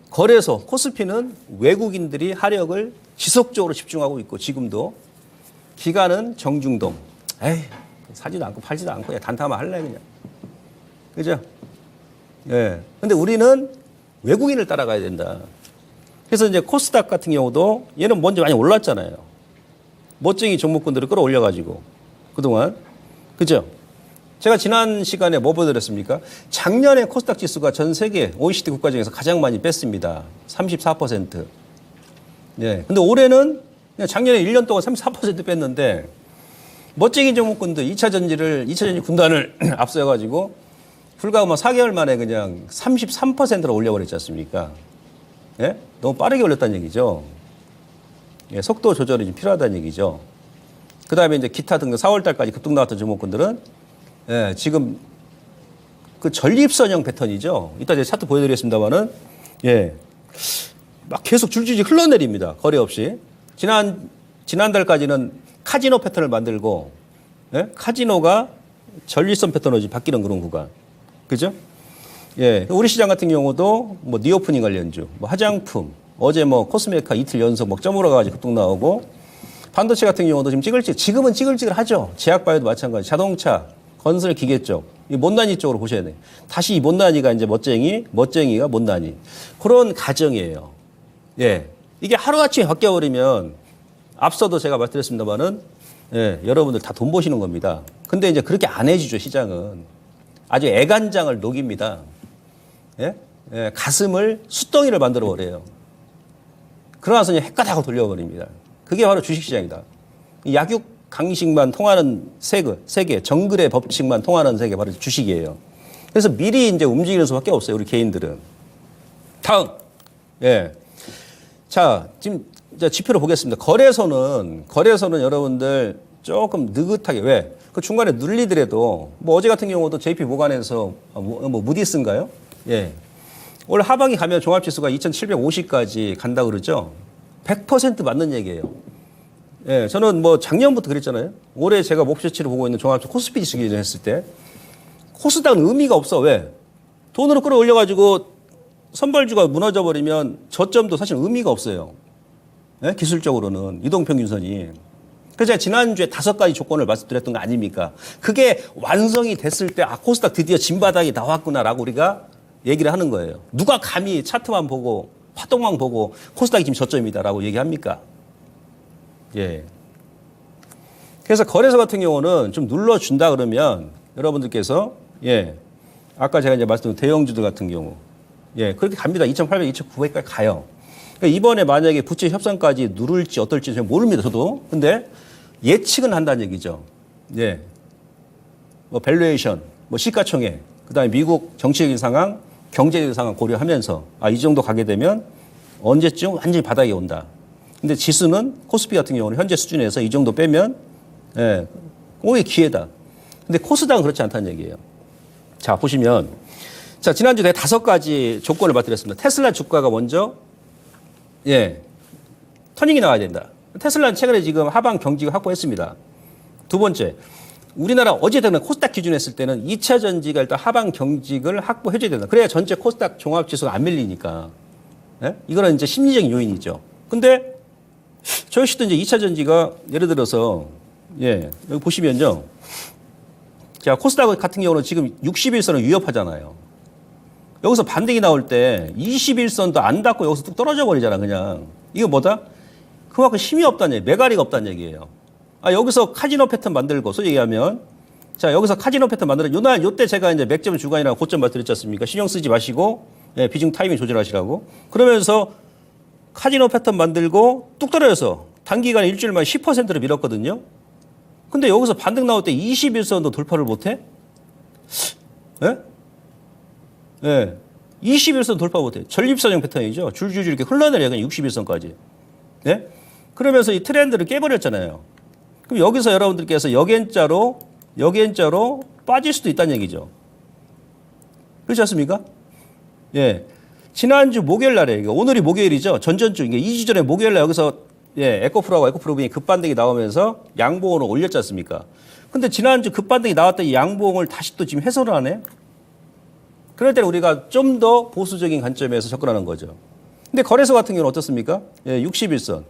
거래소 코스피는 외국인들이 하력을 지속적으로 집중하고 있고 지금도 기관은 정중동 에이 사지도 않고 팔지도 않고 그냥 단타만 할래 그냥 그죠? 예. 근데 우리는 외국인을 따라가야 된다. 그래서 이제 코스닥 같은 경우도 얘는 먼저 많이 올랐잖아요. 멋쟁이 종목군들을 끌어올려가지고 그동안 그죠? 제가 지난 시간에 뭐 보여드렸습니까? 작년에 코스닥 지수가 전 세계 OECD 국가 중에서 가장 많이 뺐습니다. 34%. 예. 근데 올해는 그냥 작년에 1년 동안 34% 뺐는데 멋쟁이 종목군들 2차 전지 군단을 앞서가지고 불과 뭐 4개월 만에 그냥 33%로 올려버렸지 않습니까? 예? 너무 빠르게 올렸다는 얘기죠. 예, 속도 조절이 좀 필요하다는 얘기죠. 그 다음에 이제 기타 등등 4월 달까지 급등 나왔던 종목군들은 예, 지금 그 전립선형 패턴이죠. 이따 제가 차트 보여드리겠습니다만은 예, 막 계속 줄줄이 흘러내립니다. 거래 없이. 지난달까지는 카지노 패턴을 만들고 예? 카지노가 전립선 패턴으로 바뀌는 그런 구간. 그죠? 예. 우리 시장 같은 경우도 뭐 니오프닝 관련주, 뭐 화장품, 어제 뭐 코스메카 이틀 연속 막 점으로 가지고 급등 나오고 반도체 같은 경우도 지금은 찌글찌글 하죠. 제약바이오도 마찬가지. 자동차, 건설 기계 쪽. 이 못난이 쪽으로 보셔야 돼요. 다시 이 못난이가 이제 멋쟁이가 못난이. 그런 가정이에요. 예. 이게 하루아침에 바뀌어버리면 앞서도 제가 말씀드렸습니다만은 예, 여러분들 다 돈 버시는 겁니다. 근데 이제 그렇게 안 해주죠, 시장은. 아주 애간장을 녹입니다. 예? 예, 가슴을 숫덩이를 만들어 버려요. 그러나서 그냥 헷가닥하고 돌려버립니다. 그게 바로 주식시장이다. 약육 강식만 통하는 세계, 정글의 법칙만 통하는 세계, 바로 주식이에요. 그래서 미리 이제 움직이는 수밖에 없어요, 우리 개인들은. 다음. 예. 자, 지금 지표를 보겠습니다. 거래소는 여러분들 조금 느긋하게, 왜? 그 중간에 눌리더라도, 뭐 어제 같은 경우도 JP 모간에서, 무디스인가요? 예. 올 하반기 가면 종합지수가 2750까지 간다 그러죠? 100% 맞는 얘기예요. 예, 저는 뭐 작년부터 그랬잖아요. 올해 제가 목표치를 보고 있는 종합지수 코스피 지수 기준을 했을 때, 코스닥은 의미가 없어. 왜? 돈으로 끌어올려가지고 선발주가 무너져 버리면 저점도 사실 의미가 없어요. 예? 기술적으로는 이동평균선이. 그래서 제가 지난주에 5가지 조건을 말씀드렸던 거 아닙니까? 그게 완성이 됐을 때 코스닥 드디어 진바닥이 나왔구나라고 우리가 얘기를 하는 거예요. 누가 감히 차트만 보고 파동만 보고 코스닥이 지금 저점이다라고 얘기합니까? 예. 그래서 거래소 같은 경우는 좀 눌러준다 그러면 여러분들께서 예. 아까 제가 이제 말씀드린 대형주들 같은 경우 예. 그렇게 갑니다. 2,800, 2,900까지 가요. 그러니까 이번에 만약에 부채 협상까지 누를지 어떨지 잘 모릅니다. 저도. 근데 예측은 한다는 얘기죠. 예. 뭐 밸류에이션, 뭐 시가총액, 그다음에 미국 정치적인 상황, 경제적인 상황 고려하면서 이 정도 가게 되면 언제쯤 완전히 바닥에 온다. 근데 지수는 코스피 같은 경우는 현재 수준에서 이 정도 빼면 예, 오히려 기회다. 근데 코스닥은 그렇지 않다는 얘기예요. 자, 보시면 자, 지난주에 내가 5가지 조건을 말씀드렸습니다. 테슬라 주가가 먼저 예, 터닝이 나와야 된다. 테슬라는 최근에 지금 하방 경직을 확보했습니다. 두 번째, 우리나라 어제는 코스닥 기준 했을 때는 2차 전지가 일단 하방 경직을 확보해줘야 된다. 그래야 전체 코스닥 종합지수가 안 밀리니까. 예? 이거는 이제 심리적인 요인이죠. 근데 저 역시도 이제 2차 전지가 예를 들어서 예, 여기 보시면요. 자, 코스닥 같은 경우는 지금 61선을 위협하잖아요. 여기서 반등이 나올 때 21선도 안 닿고 여기서 뚝 떨어져 버리잖아, 그냥. 이거 뭐다? 그만큼 힘이 없다는 얘기예요. 메가리가 없다는 얘기예요. 여기서 카지노 패턴 만들고, 소위 얘기하면, 자, 여기서 카지노 패턴 만들어, 요때 제가 이제 맥점 주간이라고 고점 말씀드렸지 않습니까? 신경 쓰지 마시고, 예, 비중 타이밍 조절하시라고. 그러면서 카지노 패턴 만들고 뚝 떨어져서 단기간에 일주일 만에 10%를 밀었거든요. 근데 여기서 반등 나올 때 21선도 돌파를 못 해? 예? 예. 21선 돌파 못 해. 전립선형 패턴이죠. 줄줄줄 이렇게 흘러내려요. 그냥 61선까지. 예? 그러면서 이 트렌드를 깨버렸잖아요. 그럼 여기서 여러분들께서 역N자로 빠질 수도 있다는 얘기죠. 그렇지 않습니까? 예. 지난주 목요일 날에, 오늘이 목요일이죠. 전전주, 이게 2주 전에 목요일 날 여기서 예, 에코프로하고 에코프로빈이 급반등이 나오면서 양봉으로 올렸지 않습니까? 근데 지난주 급반등이 나왔던 이 양봉을 다시 또 지금 해소를 하네? 그럴 때는 우리가 좀 더 보수적인 관점에서 접근하는 거죠. 근데 거래소 같은 경우는 어떻습니까? 예, 61선.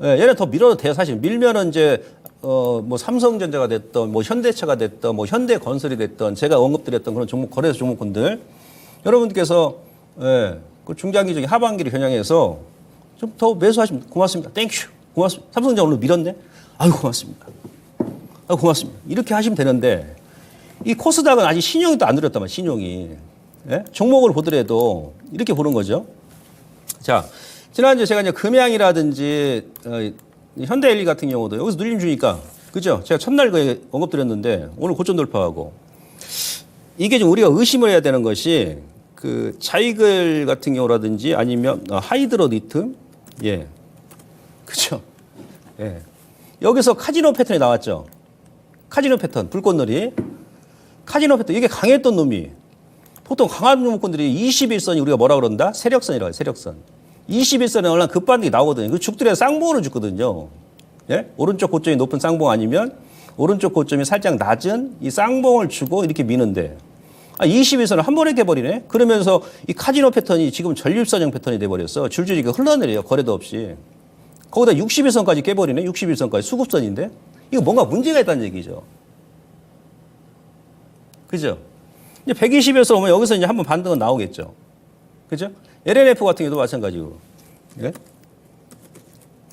예, 얘는 더 밀어도 돼요. 사실 밀면은 이제 뭐 삼성전자가 됐던 뭐 현대차가 됐던 뭐 현대건설이 됐던 제가 언급드렸던 그런 종목 거래소 종목군들 여러분께서 예, 그 중장기적인 하반기를 겨냥해서 좀 더 매수하시면 고맙습니다. 땡큐. 고맙습니다. 삼성전자 오늘 밀었네. 아유 고맙습니다. 아유 고맙습니다. 이렇게 하시면 되는데 이 코스닥은 아직 신용이 또 안 들었단 말이에요. 신용이. 예? 종목을 보더라도 이렇게 보는 거죠. 자, 지난주에 제가 이제 금양이라든지 현대LG 같은 경우도 여기서 눌림 주니까 그죠? 제가 첫날 거에 언급드렸는데 오늘 고점 돌파하고 이게 좀 우리가 의심을 해야 되는 것이 그 차이글 같은 경우라든지 아니면 하이드로니트 예, 그죠? 예, 여기서 카지노 패턴이 나왔죠. 카지노 패턴 불꽃놀이 카지노 패턴 이게 강했던 놈이 보통 강한 종목군들이 21선이 우리가 뭐라 그런다? 세력선이라고 해요. 세력선. 21선에 올라 급반등이 나오거든요. 그 죽들에 쌍봉으로 죽거든요. 예? 오른쪽 고점이 높은 쌍봉 아니면 오른쪽 고점이 살짝 낮은 이 쌍봉을 주고 이렇게 미는데 21선을 한 번에 깨버리네? 그러면서 이 카지노 패턴이 지금 전립선형 패턴이 돼버렸어. 줄줄이 흘러내려요. 거래도 없이. 거기다 61선까지 깨버리네? 61선까지 수급선인데? 이거 뭔가 문제가 있다는 얘기죠. 그죠? 이제 120에서 오면 여기서 이제 한번 반등은 나오겠죠. 그죠? LNF 같은 경우도 마찬가지고. 예?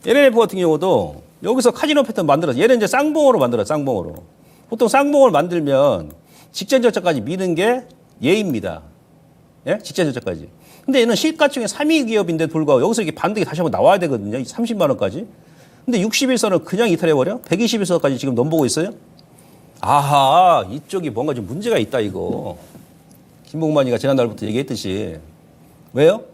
LNF 같은 경우도 여기서 카지노 패턴 만들어서 얘는 이제 쌍봉으로 만들어요. 쌍봉으로. 보통 쌍봉을 만들면 직전 저점까지 미는 게 예입니다. 예? 직전 저점까지. 근데 얘는 시가총액 3위 기업인데 불구하고 여기서 이렇게 반등이 다시 한번 나와야 되거든요. 30만 원까지. 근데 61선을 그냥 이탈해버려? 121선까지 지금 넘보고 있어요? 아하, 이쪽이 뭔가 좀 문제가 있다, 이거. 김봉만이가 지난달부터 얘기했듯이. 왜요?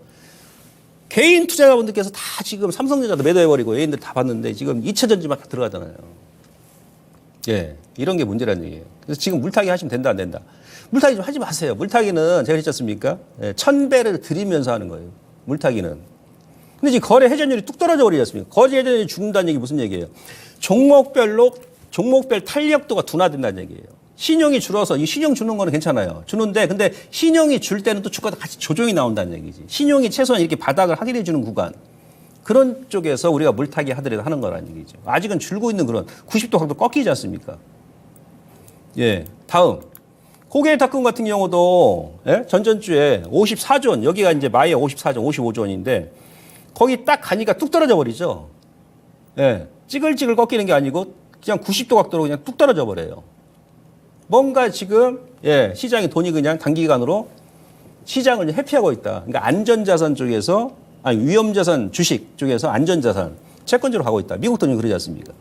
개인 투자자분들께서 다 지금 삼성전자도 매도해버리고 애인들 다 봤는데 지금 2차전지만 다 들어가잖아요. 예, 이런 게 문제라는 얘기예요. 그래서 지금 물타기 하시면 된다, 안 된다. 물타기 좀 하지 마세요. 물타기는 제가 그랬지 않습니까? 예, 1000배를 들이면서 하는 거예요. 물타기는. 근데 지금 거래 회전율이 뚝 떨어져 버리지 않습니까? 거래 회전율이 죽는다는 얘기 무슨 얘기예요? 종목별 탄력도가 둔화된다는 얘기예요. 신용이 줄어서 이 신용 주는 거는 괜찮아요. 주는데 근데 신용이 줄 때는 또 주가도 같이 조정이 나온다는 얘기지. 신용이 최소한 이렇게 바닥을 확인해 주는 구간. 그런 쪽에서 우리가 물타기 하더라도 하는 거라는 얘기죠. 아직은 줄고 있는 그런 90도 각도 꺾이지 않습니까? 예. 다음. 고개의 탁금 같은 경우도 예? 전전주에 54조 원, 여기가 이제 마이에 54조 원, 55조 원인데 거기 딱 가니까 뚝 떨어져 버리죠. 예. 찌글찌글 꺾이는 게 아니고 그냥 90도 각도로 그냥 뚝 떨어져 버려요. 뭔가 지금 예, 시장의 돈이 그냥 단기간으로 시장을 회피하고 있다. 그러니까 안전자산 쪽에서 아니 위험자산 주식 쪽에서 안전자산 채권주로 가고 있다. 미국 돈이 그러지 않습니까?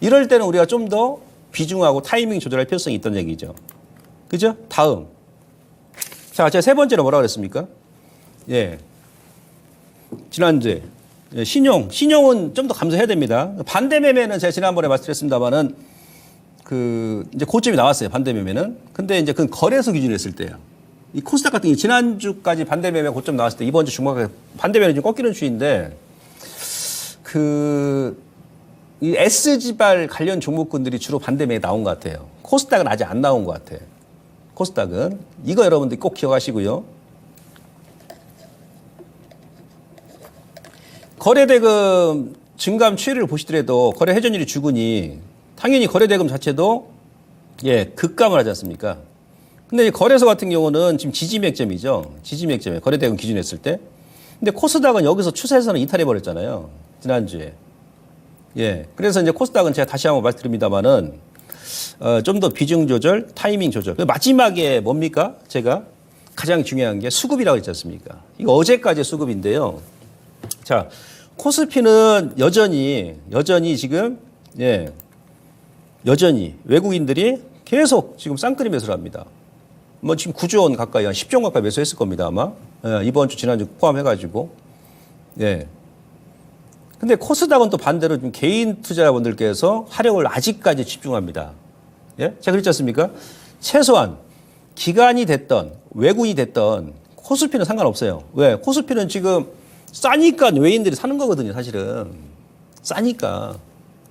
이럴 때는 우리가 좀 더 비중하고 타이밍 조절할 필요성이 있다는 얘기죠. 그죠? 다음. 자, 제가 세 번째로 뭐라 그랬습니까? 예. 지난주에 신용은 좀 더 감소해야 됩니다. 반대 매매는 제가 지난번에 말씀드렸습니다만은 이제 고점이 나왔어요. 반대 매매는. 근데 이제 그 거래소 기준으로 했을 때요. 이 코스닥 같은 게 지난주까지 반대 매매 고점 나왔을 때 이번 주 중간에 반대 매매는 좀 꺾이는 추인데 이 S지발 관련 종목군들이 주로 반대 매매 나온 것 같아요. 코스닥은 아직 안 나온 것 같아요. 코스닥은. 이거 여러분들 꼭 기억하시고요. 거래대금 증감 추이를 보시더라도 거래 회전율이 죽으니 당연히 거래대금 자체도 예, 급감을 하지 않습니까? 근데 거래소 같은 경우는 지금 지지맥점이죠. 지지맥점에 거래대금 기준 했을 때. 근데 코스닥은 여기서 추세에서는 이탈해 버렸잖아요. 지난주에. 예. 그래서 이제 코스닥은 제가 다시 한번 말씀드립니다만은 좀 더 비중 조절, 타이밍 조절. 마지막에 뭡니까? 제가 가장 중요한 게 수급이라고 했지 않습니까? 이거 어제까지 수급인데요. 자, 코스피는 여전히 지금 예. 여전히 외국인들이 계속 지금 쌍끌이 매수를 합니다. 뭐 지금 9조 원 가까이, 한 10조 원 가까이 매수했을 겁니다, 아마. 예, 이번 주, 지난주 포함해가지고. 예. 근데 코스닥은 또 반대로 좀 개인 투자자분들께서 활용을 아직까지 집중합니다. 예? 제가 그랬지 않습니까? 최소한 기관이 됐던, 외국인이 됐던 코스피는 상관없어요. 왜? 코스피는 지금 싸니까 외인들이 사는 거거든요, 사실은. 싸니까.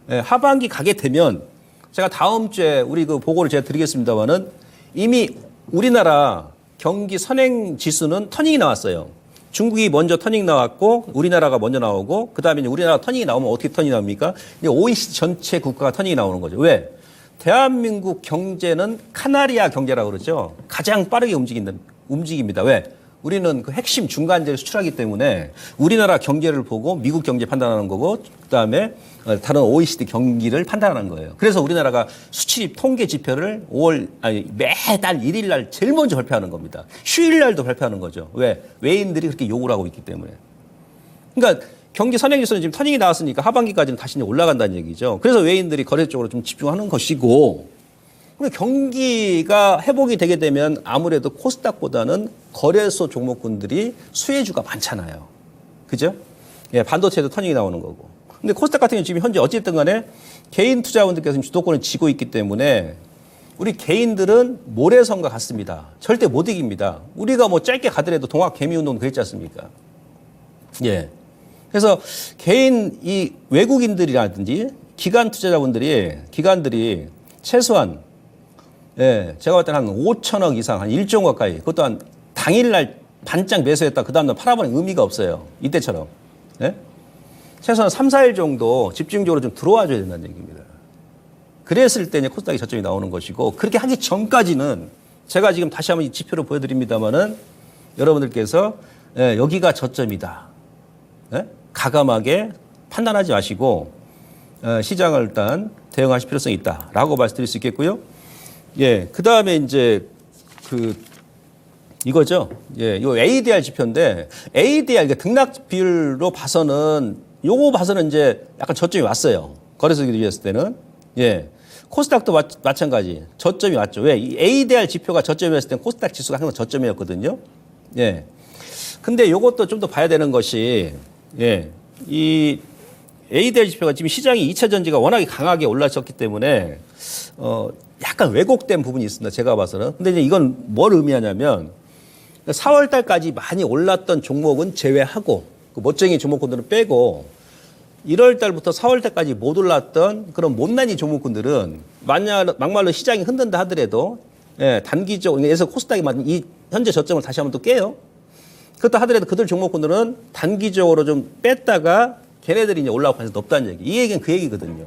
예, 하반기 가게 되면 제가 다음 주에 우리 그 보고를 제가 드리겠습니다만은 이미 우리나라 경기 선행 지수는 터닝이 나왔어요. 중국이 먼저 터닝 나왔고 우리나라가 먼저 나오고 그다음에 이제 우리나라 터닝이 나오면 어떻게 터닝이 나옵니까? 이제 OECD 전체 국가가 터닝이 나오는 거죠. 왜? 대한민국 경제는 카나리아 경제라고 그러죠. 가장 빠르게 움직입니다. 왜? 우리는 그 핵심 중간재를 수출하기 때문에 우리나라 경제를 보고 미국 경제 판단하는 거고 그다음에 다른 OECD 경기를 판단하는 거예요. 그래서 우리나라가 수출입 통계 지표를 매달 1일 날 제일 먼저 발표하는 겁니다. 휴일 날도 발표하는 거죠. 왜? 외인들이 그렇게 요구를 하고 있기 때문에. 그러니까 경기 선행지수는 지금 터닝이 나왔으니까 하반기까지는 다시 올라간다는 얘기죠. 그래서 외인들이 거래 쪽으로 좀 집중하는 것이고 경기가 회복이 되게 되면 아무래도 코스닥보다는 거래소 종목군들이 수혜주가 많잖아요. 그죠? 예, 반도체도 터닝이 나오는 거고. 근데 코스닥 같은 경우는 지금 현재 어쨌든 간에 개인 투자원들께서 주도권을 쥐고 있기 때문에 우리 개인들은 모래성과 같습니다. 절대 못 이깁니다. 우리가 뭐 짧게 가더라도 동학 개미 운동 그랬지 않습니까? 예. 그래서 개인 이 외국인들이라든지 기관들이 최소한 예, 제가 볼 때는 한 5천억 이상, 한 1조 원 가까이, 그것도 한 당일날 반짝 매수했다, 그 다음날 팔아버리는 의미가 없어요. 이때처럼. 예? 최소한 3, 4일 정도 집중적으로 좀 들어와 줘야 된다는 얘기입니다. 그랬을 때 이제 코스닥이 저점이 나오는 것이고, 그렇게 하기 전까지는 제가 지금 다시 한번 이 지표를 보여드립니다만은 여러분들께서 예, 여기가 저점이다. 예? 가감하게 판단하지 마시고 시장을 일단 대응하실 필요성이 있다라고 말씀드릴 수 있겠고요. 예, 그 다음에 이제 이거죠. 예, 요 ADR 지표인데 ADR 그러니까 등락 비율로 봐서는 요거 봐서는 이제 약간 저점이 왔어요. 거래소 기준이었을 때는 예. 코스닥도 마찬가지 저점이 왔죠. 왜? 이 ADR 지표가 저점이었을 때는 코스닥 지수가 항상 저점이었거든요. 예. 근데 요것도 좀 더 봐야 되는 것이 예. 이 ADR 지표가 지금 시장이 2차 전지가 워낙에 강하게 올라섰기 때문에 약간 왜곡된 부분이 있습니다. 제가 봐서는. 근데 이제 이건 뭘 의미하냐면 4월 달까지 많이 올랐던 종목은 제외하고 그 멋쟁이 종목군들은 빼고 1월 달부터 4월 달까지 못 올랐던 그런 못난이 종목군들은 막말로 시장이 흔든다 하더라도 예, 단기적으로 그래서 코스닥이 이 현재 저점을 다시 한번 또 깨요. 그렇다 하더라도 그들 종목군들은 단기적으로 좀 뺐다가 걔네들이 이제 올라올 가능성이 높다는 얘기. 이 얘기는 그 얘기거든요.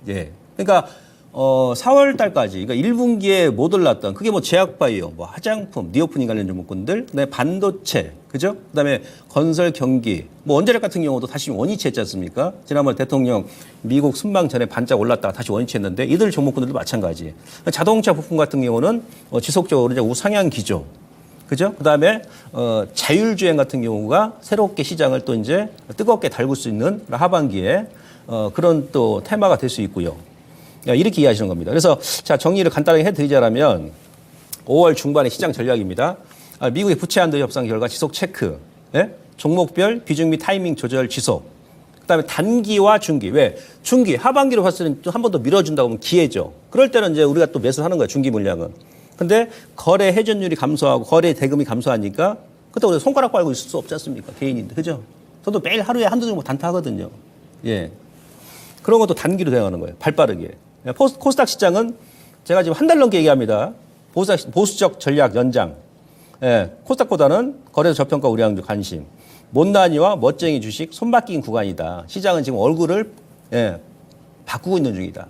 예. 그러니까 4월 달까지 그러니까 1분기에 못 올랐던 그게 뭐 제약바이오, 뭐 화장품, 니오프닝 관련 종목군들, 그다음에 반도체, 그죠? 그다음에 건설 경기, 뭐 원자력 같은 경우도 다시 원위치했지 않습니까? 지난번 대통령 미국 순방 전에 반짝 올랐다가 다시 원위치했는데 이들 종목군들도 마찬가지. 자동차 부품 같은 경우는 지속적으로 이제 우상향 기조. 그죠? 그 다음에, 자율주행 같은 경우가 새롭게 시장을 또 이제 뜨겁게 달굴 수 있는 하반기에, 그런 또 테마가 될 수 있고요. 이렇게 이해하시는 겁니다. 그래서 자, 정리를 간단하게 해드리자면 5월 중반의 시장 전략입니다. 미국의 부채 한도 협상 결과 지속 체크, 예? 종목별 비중 및 타이밍 조절 지속. 그다음에 단기와 중기. 왜? 중기, 하반기로 봤을 때는 한 번 더 밀어준다고 하면 기회죠. 그럴 때는 이제 우리가 또 매수하는 거예요. 중기 물량은. 근데 거래 회전율이 감소하고 거래 대금이 감소하니까 그때 우리가 손가락 빨고 있을 수 없지 않습니까? 개인인데. 그죠? 저도 매일 하루에 한두 종목 단타하거든요. 예. 그런 것도 단기로 대응하는 거예요. 발 빠르게. 코스닥 시장은 제가 지금 한 달 넘게 얘기합니다. 보수적 전략 연장. 예, 코스닥보다는 거래소 저평가 우량주 관심. 못난이와 멋쟁이 주식 손바뀐 구간이다. 시장은 지금 얼굴을 예, 바꾸고 있는 중이다.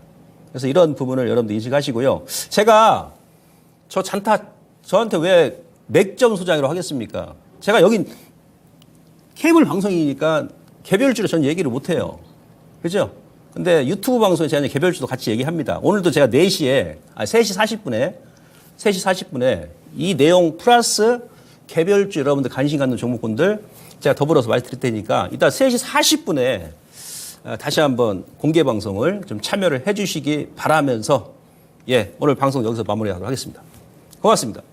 그래서 이런 부분을 여러분들 인식하시고요. 제가 저 잔타 저한테 왜 맥점 소장이라고 하겠습니까? 제가 여긴 케이블 방송이니까 개별주로 전 얘기를 못해요. 그죠? 근데 유튜브 방송에 제가 개별주도 같이 얘기합니다. 오늘도 제가 3시 40분에 이 내용 플러스 개별주 여러분들 관심 갖는 종목군들 제가 더불어서 말씀드릴 테니까 이따 3시 40분에 다시 한번 공개 방송을 좀 참여를 해 주시기 바라면서 예, 오늘 방송 여기서 마무리하도록 하겠습니다. 고맙습니다.